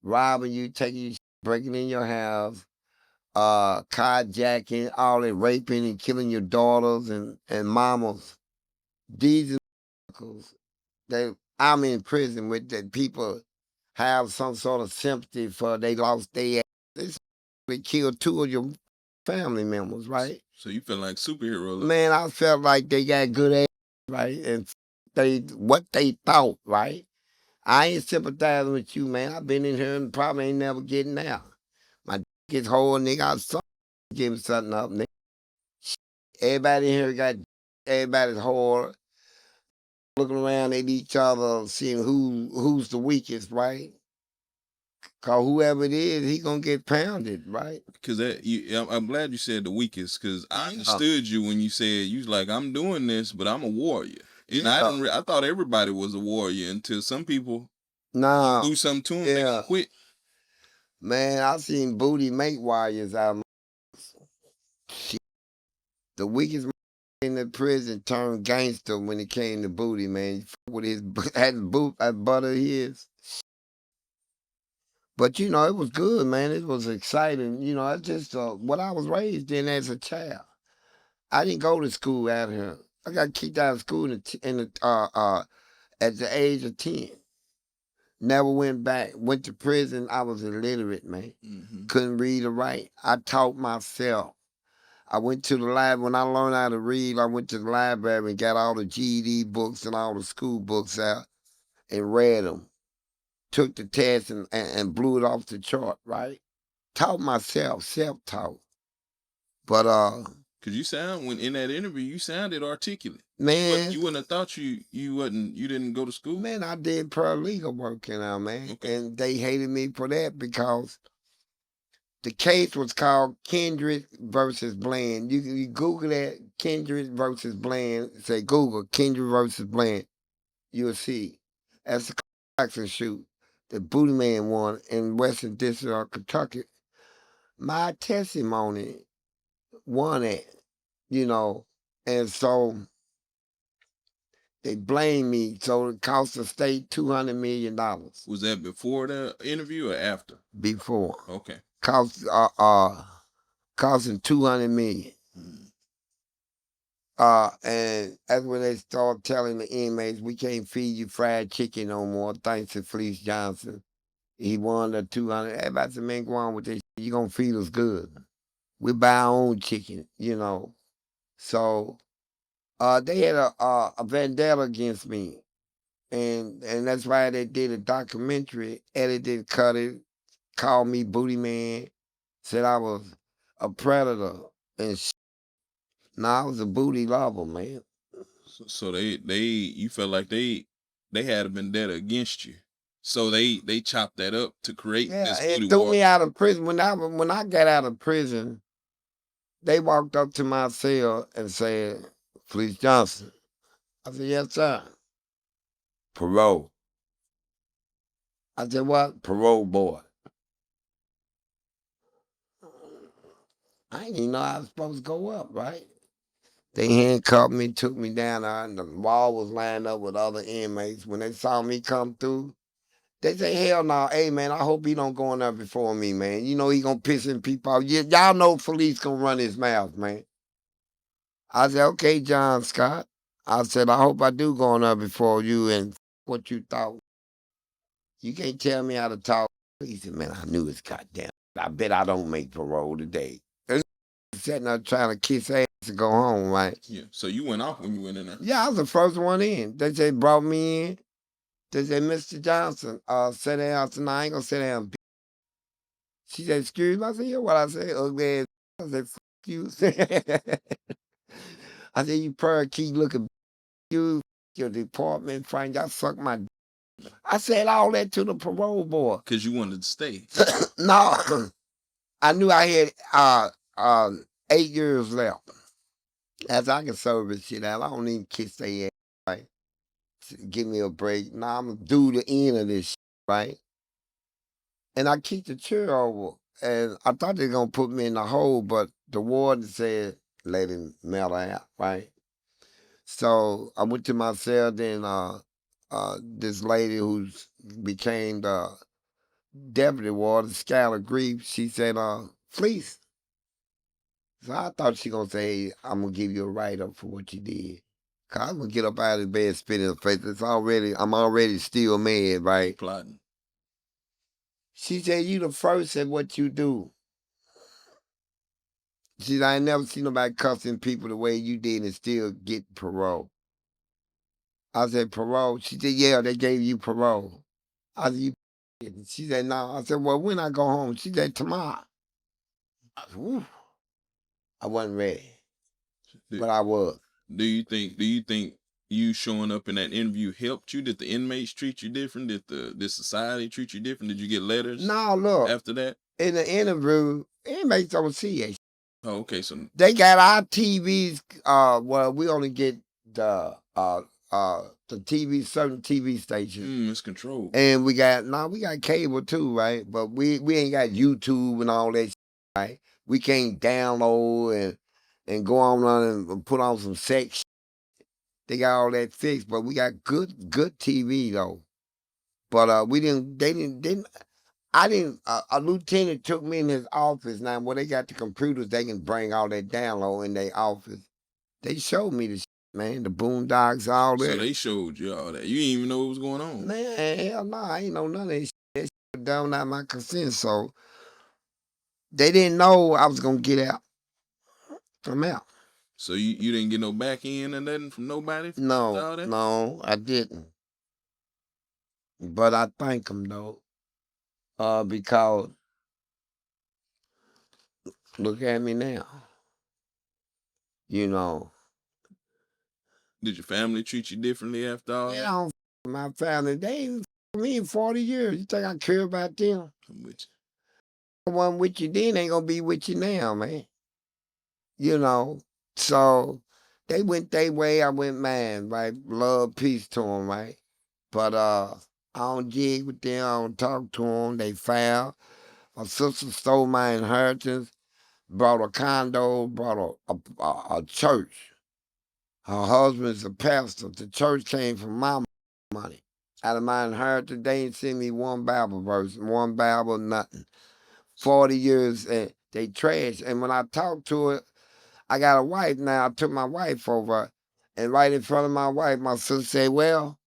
Speaker 2: robbing you, taking you, breaking in your house, carjacking, all that, raping and killing your daughters and mamas. These are that I'm in prison with, that people have some sort of sympathy for. They lost their ass. They killed 2 of your family members, right?
Speaker 1: So you feel like superhero.
Speaker 2: Man, I felt like they got good ass, right? And what they thought, right? I ain't sympathizing with you, man. I've been in here and probably ain't never getting out. My dick is whole, nigga. I saw give me something up, nigga. Everybody in here got everybody's hard. Looking around at each other, seeing who's the weakest, right? Cause whoever it is, he gonna get pounded, right?
Speaker 1: Cause I'm glad you said the weakest, cause I understood you when you said you was like, I'm doing this, but I'm a warrior, and I thought everybody was a warrior until some people do something to them, they quit.
Speaker 2: Man, I seen Booty make warriors out of the weakest in the prison turned gangster when it came to Booty, man. With his had boot that butter his. But you know, it was good, man. It was exciting. You know, it's just what I was raised in as a child. I didn't go to school out here. I got kicked out of school at the age of 10. Never went back. Went to prison. I was illiterate, man. Couldn't read or write. I taught myself. I went to the library. When I learned how to read, I went to the library and got all the GED books and all the school books out and read them. Took the test and blew it off the chart, right? Taught myself, self-taught. But
Speaker 1: cause you sound when in that interview you sounded articulate.
Speaker 2: Man,
Speaker 1: you wouldn't have thought you didn't go to school.
Speaker 2: Man, I did paralegal work now, man, and they hated me for that because the case was called Kindred versus Bland. You Google that, Kindred versus Bland. Say Google Kindred versus Bland. You'll see. That's the action shoot. The Booty Man won in Western District of Kentucky. My testimony won it, you know, and so they blamed me. So it cost the state $200 million.
Speaker 1: Was that before the interview or after?
Speaker 2: Before.
Speaker 1: Okay.
Speaker 2: Costing $200 million. And that's when they started telling the inmates, we can't feed you fried chicken no more, thanks to Fleece Johnson. He won the 200. Everybody said, man, go on with this. You gonna feed us good. We buy our own chicken, you know. So they had a vendetta against me. And that's why they did a documentary, edited, cut it, called me Booty Man, said I was a predator and I was a booty lover, man.
Speaker 1: So you felt like they had a vendetta against you. So they chopped that up to create this booty
Speaker 2: it threw
Speaker 1: war.
Speaker 2: me out of prison. When I got out of prison, they walked up to my cell and said, Fleece Johnson. I said, yes, sir. Parole. I said, what? Parole board. I didn't even know I was supposed to go up, right? They handcuffed me, took me down there, and the wall was lined up with other inmates. When they saw me come through, they say, hell no, hey, man, I hope he don't go in there before me, man. You know he gonna piss in people off. Y'all know Felice gonna run his mouth, man. I said, okay, John Scott. I said, I hope I do go in there before you and what you thought. You can't tell me how to talk. He said, man, I knew it's goddamn. I bet I don't make parole today. And sitting there trying to kiss ass to go home, right?
Speaker 1: Yeah. So you went off when you went in there?
Speaker 2: Yeah, I was the first one in. They said, brought me in. They said, Mr. Johnson, sit down. I said, no, I ain't gonna sit down. She said, excuse me. I said, yeah, what I said, ugly ass. I said, fuck you. I said, you probably keep looking you, your department, friend, y'all suck my I said all that to the parole board.
Speaker 1: Because you wanted to stay.
Speaker 2: No. I knew I had 8 years left. As I can serve this shit out, I don't even kiss their ass, right? Give me a break. Now I'm gonna do the end of this shit, right? And I kicked the chair over, and I thought they were gonna put me in the hole, but the warden said, let him melt out, right? So I went to my cell, then this lady who became the deputy warden, Skylar Grief, she said, Fleece. So I thought she gonna say, hey, I'm gonna give you a write-up for what you did. Cause I'm gonna get up out of bed, spit in her face. I'm already still mad, right?
Speaker 1: Plotting.
Speaker 2: She said, you the first at what you do. She said, I ain't never seen nobody cussing people the way you did and still get parole. I said, parole? She said, yeah, they gave you parole. I said, you She said, no. I said, well, when I go home? She said, tomorrow. I said, whew. I wasn't ready. but I was.
Speaker 1: Do you think you showing up in that interview helped you? Did the inmates treat you different? Did society treat you different? Did you get letters
Speaker 2: No, look,
Speaker 1: after that?
Speaker 2: in the interview, inmates don't see it.
Speaker 1: Oh, okay. So
Speaker 2: They got our TVs. Well, we only get the TV, certain TV stations.
Speaker 1: it's controlled.
Speaker 2: And we got cable too, right? But we ain't got YouTube and all that, right? We can't download and go on and put on some sex. They got all that fixed, but we got good TV though. But we didn't. They didn't. I didn't. A lieutenant took me in his office. Now, where they got the computers, they can bring all that download in their office. They showed me the man, the Boondocks, all that.
Speaker 1: So they showed you all that. You didn't even know what was going on.
Speaker 2: Man, hell no, I ain't know none of that shit. That shit was down out my consent. So they didn't know I was gonna get out. I'm out.
Speaker 1: So you didn't get no back end or nothing from nobody?
Speaker 2: No, I didn't. But I thank them though, because look at me now. You know.
Speaker 1: Did your family treat you differently after all
Speaker 2: They
Speaker 1: that?
Speaker 2: don't my family. They ain't me in 40 years. You think I care about them?
Speaker 1: I'm with
Speaker 2: The one with you then ain't gonna be with you now, man. You know. So they went their way, I went mine, right? Love, peace to them, right? But I don't jig with them, I don't talk to them. They foul. My sister stole my inheritance, brought a condo, brought a church. Her husband's a pastor. The church came from my money. Out of my inheritance, they ain't sent me one Bible verse, one Bible, nothing. 40 years, and they trash. And when I talk to her, I got a wife now. I took my wife over, and right in front of my wife, my sister said, well,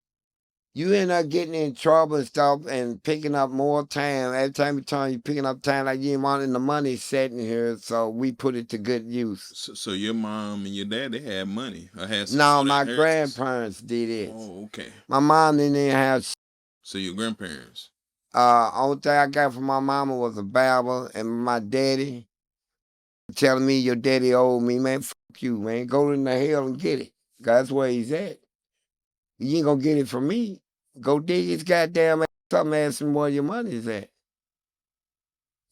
Speaker 2: you end up getting in trouble and stuff and picking up more time. Every time you turn, you picking up time like you ain't wanting the money sitting here, so we put it to good use.
Speaker 1: So your mom and your dad, they had money. Or had some
Speaker 2: No,
Speaker 1: sort of
Speaker 2: my
Speaker 1: inheritance?
Speaker 2: grandparents did it.
Speaker 1: Oh, okay.
Speaker 2: My mom didn't have shit.
Speaker 1: So your grandparents.
Speaker 2: Only thing I got from my mama was a Bible, and my daddy telling me your daddy owed me, man, fuck you, man. Go in the hell and get it. That's where he's at. You ain't gonna get it from me. Go dig his goddamn ass up and ask him where your money's at.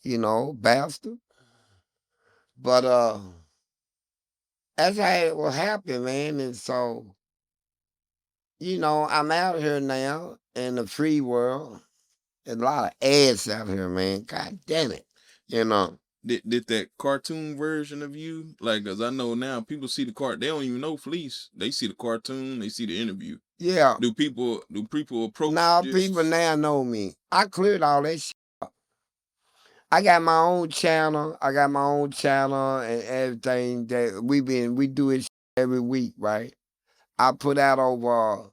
Speaker 2: You know, bastard. But that's how it will happen, man. And so, you know, I'm out here now in the free world. There's a lot of ads out here, man. God damn it. You know.
Speaker 1: Did that cartoon version of you, like, cause I know now people see the they don't even know Fleece. They see the cartoon, they see the interview.
Speaker 2: Yeah.
Speaker 1: Do people approach
Speaker 2: Now
Speaker 1: you?
Speaker 2: people now know me. I cleared all that shit up. I got my own channel. And everything that we do it every week, right? I put out over,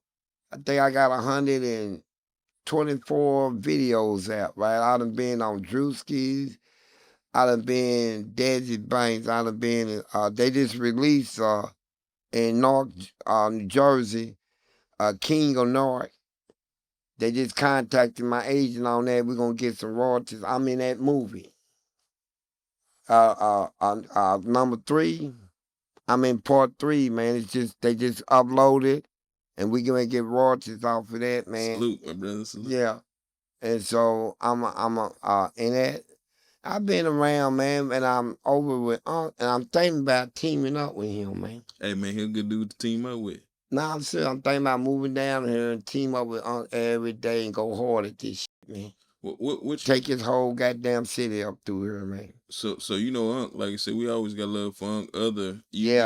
Speaker 2: I think I got 124 videos out, right? I done been on Drewski's. I done been Desi Banks. I done been, they just released in North New Jersey, King of North. They just contacted my agent on that. We're gonna get some royalties. I'm in that movie. Number 3. I'm in part 3, man. It's just they just uploaded, and we gonna get royalties off of that, man.
Speaker 1: Salute, my brother. Salute.
Speaker 2: Yeah, and so I'm in that. I've been around, man, and I'm over with Unc, and I'm thinking about teaming up with him, man.
Speaker 1: Hey, man, he's a good dude to team up with.
Speaker 2: Nah, I'm thinking about moving down here and team up with Unc every day and go hard at this shit, man.
Speaker 1: Which
Speaker 2: Take his whole goddamn city up through here, man.
Speaker 1: So you know, Unc, like I said, we always got love for Unc.
Speaker 2: Unc he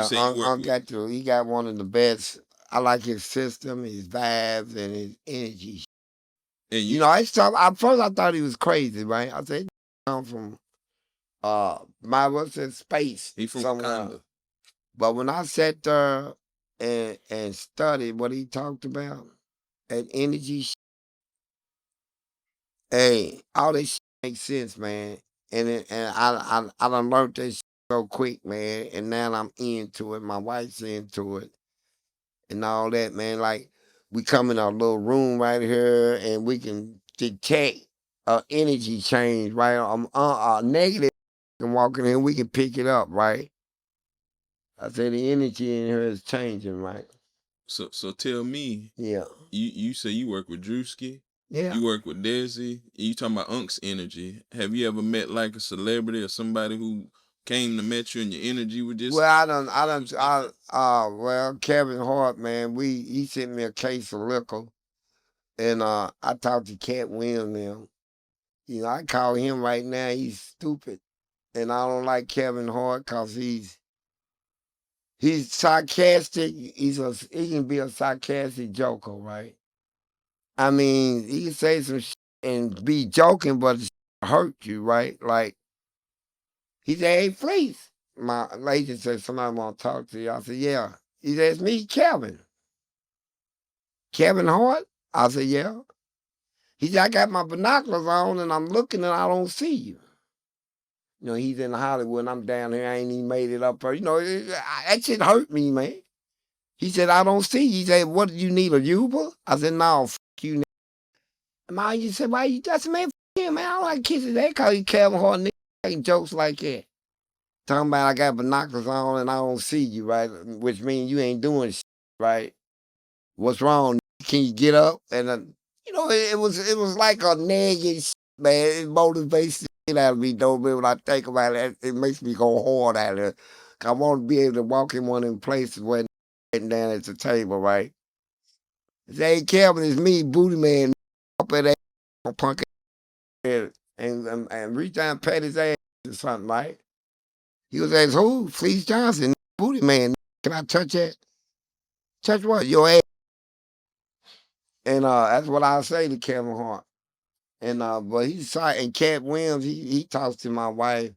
Speaker 2: got one of the best. I like his system, his vibes, and his energy.
Speaker 1: And
Speaker 2: you know, at first I thought he was crazy, right? I said, I'm from space.
Speaker 1: He from
Speaker 2: somewhere.
Speaker 1: Wakanda.
Speaker 2: But when I sat there and studied what he talked about, that energy, hey, all this shit makes sense, man. And I done learned this so quick, man. And now I'm into it. My wife's into it, and all that, man. Like we come in our little room right here, and we can detect energy change, right? Negative, and walking in, we can pick it up, right? I said the energy in her is changing, right?
Speaker 1: So tell me,
Speaker 2: Yeah.
Speaker 1: you say you work with Drewski,
Speaker 2: Yeah.
Speaker 1: you work with Desi, you talking about Unc's energy. Have you ever met like a celebrity or somebody who came to meet you and your energy was just
Speaker 2: Well, well, Kevin Hart, man, he sent me a case of liquor, and I talked to Cat Williams now. You know, I call him right now. He's stupid, and I don't like Kevin Hart because he's sarcastic. He can be a sarcastic joker, right? I mean, he can say some shit and be joking, but it hurt you, right? Like he said, "Hey, Fleece." My lady said, "Somebody want to talk to you." I said, "Yeah." He said, "It's me, Kevin." Kevin Hart? I said, "Yeah." He said, "I got my binoculars on and I'm looking and I don't see you." You know, he's in Hollywood and I'm down here. I ain't even made it up. You know, that shit hurt me, man. He said, "I don't see you." He said, "What, do you need a Uber?" I said, "No, f you." My you said, "Why you just man, f him, man? I don't like kisses." They call you Kevin Hart, nigga, making jokes like that. Talking about I got binoculars on and I don't see you, right? Which means you ain't doing shit, right? What's wrong? Can you get up? And you know, it was like a nagging shit, man. It motivates the shit out of me, though. But when I think about it, it makes me go hard at it. I want to be able to walk in one of them places where sitting down at the table, right? Say, "Hey, Kevin, it's me, Booty Man." Up at that punk ass and reach down and pat his ass or something, right? He was like, "Who? Fleece Johnson, Booty Man. Can I touch that? Touch what? Your ass." And that's what I say to Kevin Hart. And but he's sorry. And Cat Williams, he talks to my wife,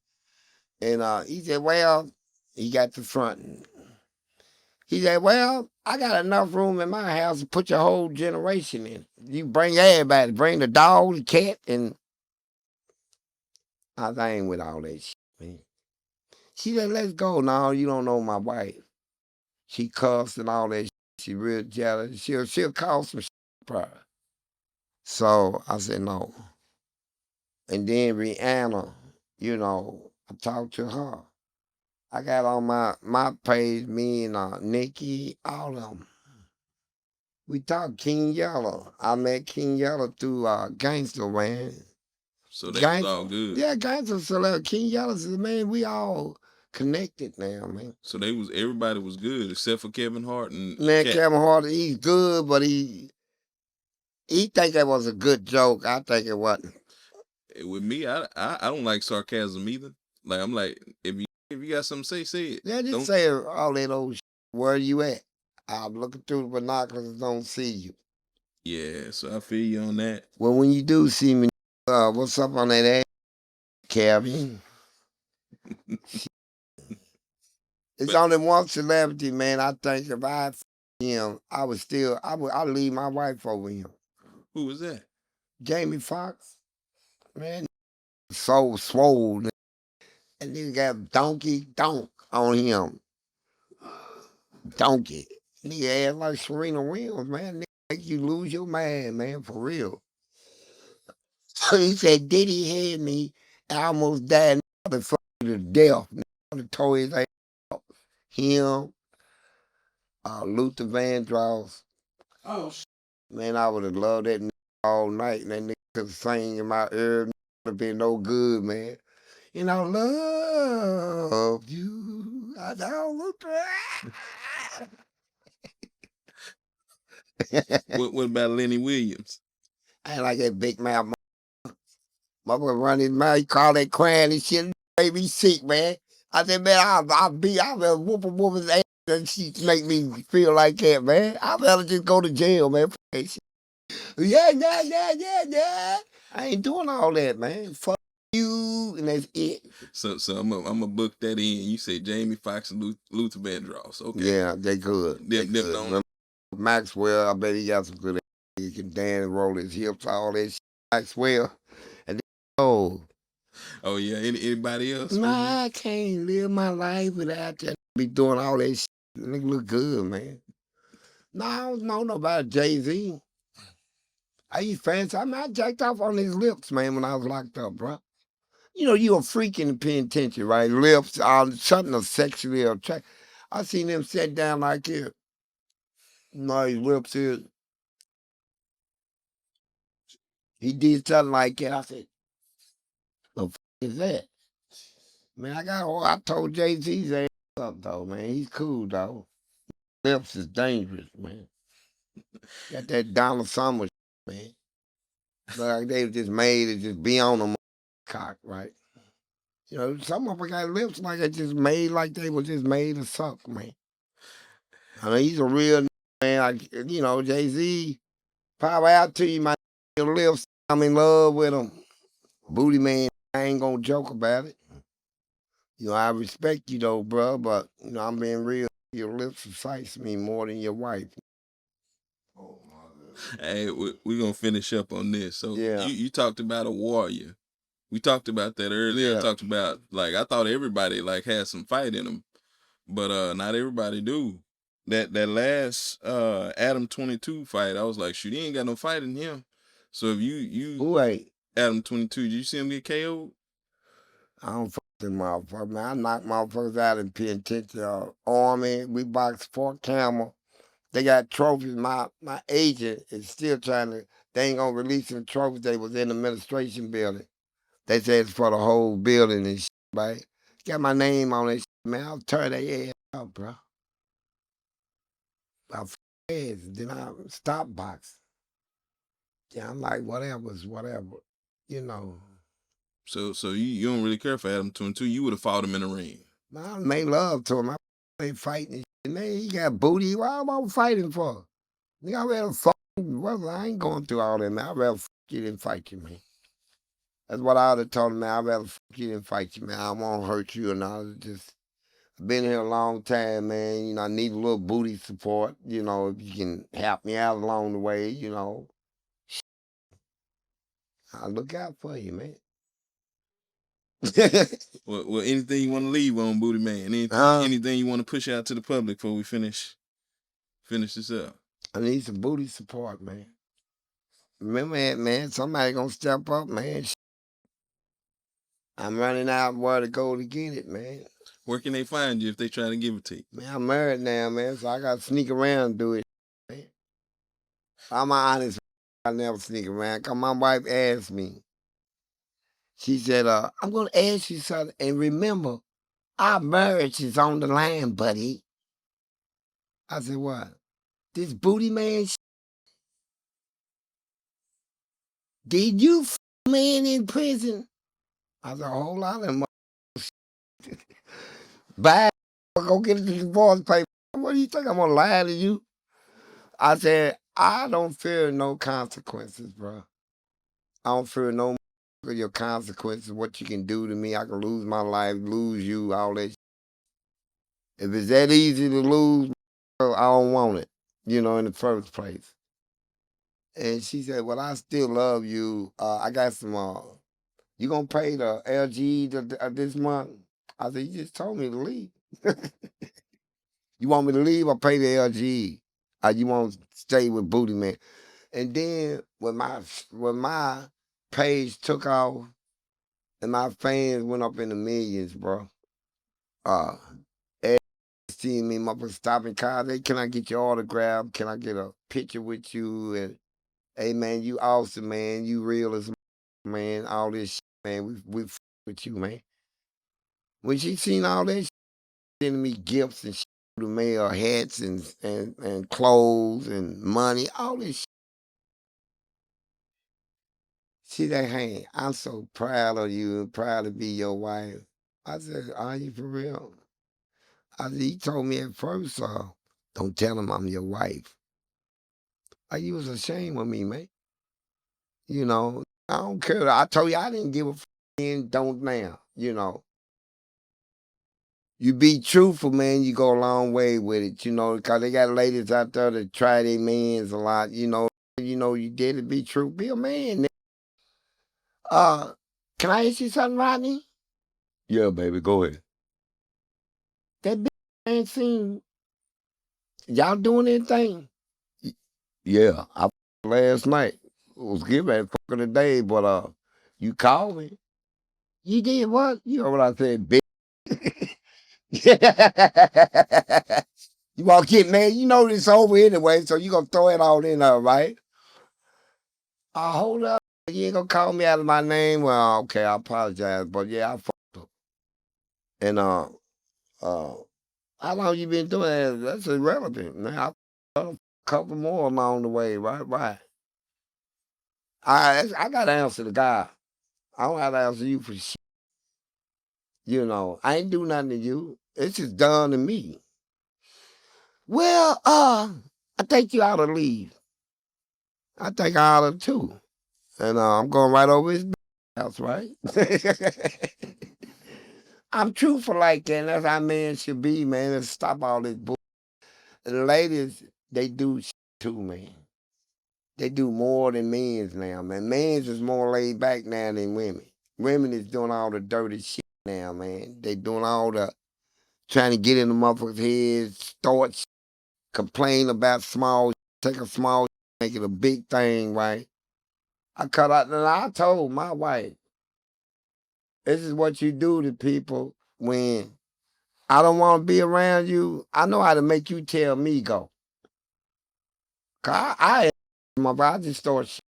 Speaker 2: and he said, "Well, he got the front." He said, "Well, I got enough room in my house to put your whole generation in. You bring everybody, bring the dog, the cat, and I ain't with all that shit, man." She said, "Let's go." No, you don't know my wife. She cuffs and all that shit. She real jealous. She'll cause some shit probably. So I said, "No." And then Rihanna, you know, I talked to her. I got on my page, me and Nikki, all of them. We talked King Yellow. I met King Yellow through Gangster, man.
Speaker 1: so they was all good.
Speaker 2: Yeah, Gangster Select. King Yellow says, "Man, we all connected now, man."
Speaker 1: So everybody was good except for Kevin Hart and
Speaker 2: Man,
Speaker 1: Cat.
Speaker 2: Kevin Hart, he's good, but he think that was a good joke. I think it wasn't.
Speaker 1: With me, I don't like sarcasm either. Like I'm like, if you got something to say it.
Speaker 2: Yeah, just
Speaker 1: Don't
Speaker 2: say all that old shit. Where you at? I'm looking through the binoculars and don't see you.
Speaker 1: Yeah, so I feel you on that.
Speaker 2: Well, when you do see me, what's up on that ass, Kevin? It's
Speaker 1: But
Speaker 2: only one celebrity, man. I think if I him, I would leave my wife over him.
Speaker 1: who was that?
Speaker 2: Jamie Foxx, man, so swole. And nigga got donkey donk on him. Donkey. Nigga ass like Serena Williams, man. Nigga make you lose your mind, man, for real. So he said, Diddy had me, I almost died. The fuck to death. The tore his ass out. Him, Luther Vandross. Oh, man, I would have loved that nigga all night. And that nigga could sing in my ear. Would have been no good, man. And I love you. I don't look
Speaker 1: What about Lenny Williams?
Speaker 2: I ain't like that big mouth. Mother run his mouth, he call that crying and shit. Made me sick, man. I said, man, I'll whoop a woman's ass and she make me feel like that, man. I'd rather just go to jail, man. For that shit. Yeah. I ain't doing all that, man. Fuck you, and that's it.
Speaker 1: So I'm gonna book that in. You say Jamie Foxx and Luther Vandross. Okay.
Speaker 2: Yeah, they good. They
Speaker 1: Them
Speaker 2: good.
Speaker 1: don't.
Speaker 2: Maxwell, I bet he got some good ass. He can dance, roll his hips, all that shit. Maxwell. And then, oh,
Speaker 1: Oh yeah. Anybody else?
Speaker 2: nah, I can't live my life without that. Be doing all that shit. Nigga look good, man. No, I don't know nobody Jay-Z. I used fancy. I mean, I jacked off on his lips, man, when I was locked up, bro. You know, you a freak in the penitentiary, right? Lips, something of sexually attractive. I seen him sit down like here. No, his lips here. He did something like that. I said, "The f is that?" Man, I told Jay-Z's ass up though, man. He's cool though. Lips is dangerous, man. Got that Donald Summer, man. Like they just made it just be on them cock, right? You know, some of them got lips like they just made like they was just made to suck, man. I mean, he's a real man. Like, you know, Jay-Z, power out to you, my your lips. I'm in love with him. Booty man, I ain't gonna joke about it. You know, I respect you though, bro, but you know, I'm being real. Your lips excite me more than your wife.
Speaker 1: Hey, we're gonna finish up on this. So
Speaker 2: Yeah.
Speaker 1: you talked about a warrior. We talked about that earlier.
Speaker 2: Yeah.
Speaker 1: I talked about like I thought everybody like had some fight in them, but not everybody do. That last Adam 22 fight, I was like, shoot, he ain't got no fight in him. So if you
Speaker 2: Who ain't?
Speaker 1: Adam 22, did you see him get KO'd?
Speaker 2: I don't fuck with motherfuckers, man. I knock motherfuckers out in penitentiary, Army. We box Fort Campbell. They got trophies. My agent is still trying to. They ain't gonna release them trophies. They was in the administration building. They said it's for the whole building and shit, right? Got my name on it, shit, man. I'll tear their ass up, bro. I ass. Then I stop box. Yeah, I'm like, whatever's whatever, you know.
Speaker 1: So you don't really care for Adam 22. You would have fought him in the ring.
Speaker 2: I made love to him. I ain't fighting. Man, he got booty. Why am I fighting for? Nigga, I rather fuck you. Well, I ain't going through all that, man. I'd rather fuck you than fight you, man. That's what I would have told him, man. I'd rather fuck you than fight you, man. I won't hurt you and all. Just I've been here a long time, man. You know, I need a little booty support. You know, if you can help me out along the way, you know. I'll look out for you, man.
Speaker 1: Well, anything you want to leave on, Booty Man? Anything you want to push out to the public before we finish this up?
Speaker 2: I need some booty support, man. Remember that, man. Somebody gonna step up, man. I'm running out where to go to get it, man.
Speaker 1: Where can they find you if they try to give it to you?
Speaker 2: Man, I'm married now, man, so I gotta sneak around and do it, man. I'm honest. I never sneak around. Cause my wife asked me. She said, I'm gonna ask you something, and remember, our marriage is on the line, buddy. I said, what? This booty man did you man in prison? I said, a whole lot of them. Bye. Go get the divorce paper. What do you think? I'm gonna lie to you? I said, I don't fear no consequences, bro. I don't fear no of your consequences, what you can do to me. I can lose my life, lose you, all that. If it's that easy to lose, I don't want it, you know, in the first place. And she said, well, I still love you. I got some, you gonna pay the LG this month? I said, you just told me to leave. You want me to leave or pay the LG? You want to stay with Booty Man? And then when my page took off and my fans went up in the millions, bro. Seeing me, motherfuckers stopping cars. Hey, can I get your autograph? Can I get a picture with you? And hey, man, you awesome, man. You real as man. All this shit, man. We with you, man. When she seen all that shit, sending me gifts and shit to the mail, hats and clothes and money, all this shit. See that hand? I'm so proud of you and proud to be your wife. I said, are you for real? I said, he told me at first, don't tell him I'm your wife. You was ashamed of me, man. You know, I don't care. I told you I didn't give a and don't now, you know. You be truthful, man, you go a long way with it, you know, because they got ladies out there that try their mans a lot, you know. You did it, be true, be a man. Can I ask you something, Rodney? Yeah, baby, go ahead. That bitch ain't seen y'all doing anything? Yeah, I last night. It was given fucking today, but you called me. You did what? You know what I said, bitch? You want to get mad? You know this over anyway, so you gonna throw it all in there, right? Hold up. You ain't gonna call me out of my name? Well, okay, I apologize, but yeah, I fucked up. And uh, how long you been doing that? That's irrelevant. Man, I a couple more along the way, right? Right. I got to answer to God. I don't have to answer you for shit. You know, I ain't do nothing to you. It's just done to me. Well, I think you ought to leave. I think I ought to too. And I'm going right over his house, right? I'm truthful like that, and that's how men should be, man. And stop all this bull. The ladies, they do too, man. They do more than men's now, man. Men's is more laid back now than women. Women is doing all the dirty shit now, man. They doing all the trying to get in the motherfuckers' heads, start shit, complain about small, take a small, make it a big thing, right? I cut out, and I told my wife, this is what you do to people when I don't want to be around you. I know how to make you tell me go. Cause my brother, I just start shit.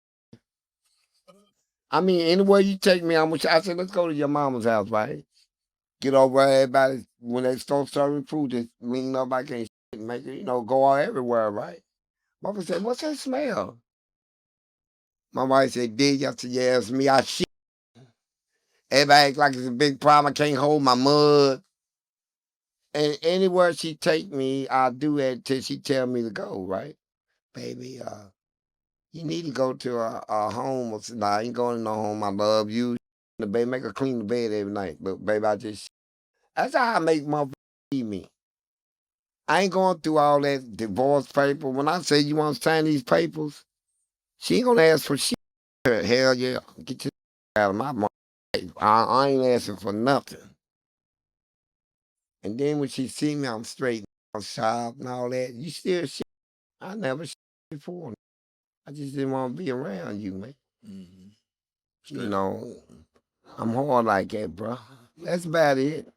Speaker 2: I mean, anywhere you take me, I said, let's go to your mama's house, right? Get over everybody. When they start serving food, just lean up like ain't shit, make it, go all everywhere, right? Mama said, what's that smell? My wife said, dig. I said, yeah, it's me. I shit. Everybody act like it's a big problem. I can't hold my mud. And anywhere she take me, I'll do that till she tell me to go, right? Baby, you need to go to a home. Nah, I ain't going to no home. I love you. The baby, make her clean the bed every night. But baby, that's how I make my see me. I ain't going through all that divorce paper. When I say you want to sign these papers, she ain't gonna ask for shit. Hell yeah, get your out of my mouth. I ain't asking for nothing. And then when she see me, I'm straight, I'm sharp and all that. You still shit. I never shit before. I just didn't want to be around you, man.
Speaker 1: Mm-hmm.
Speaker 2: You know, I'm hard like that, bro. That's about it.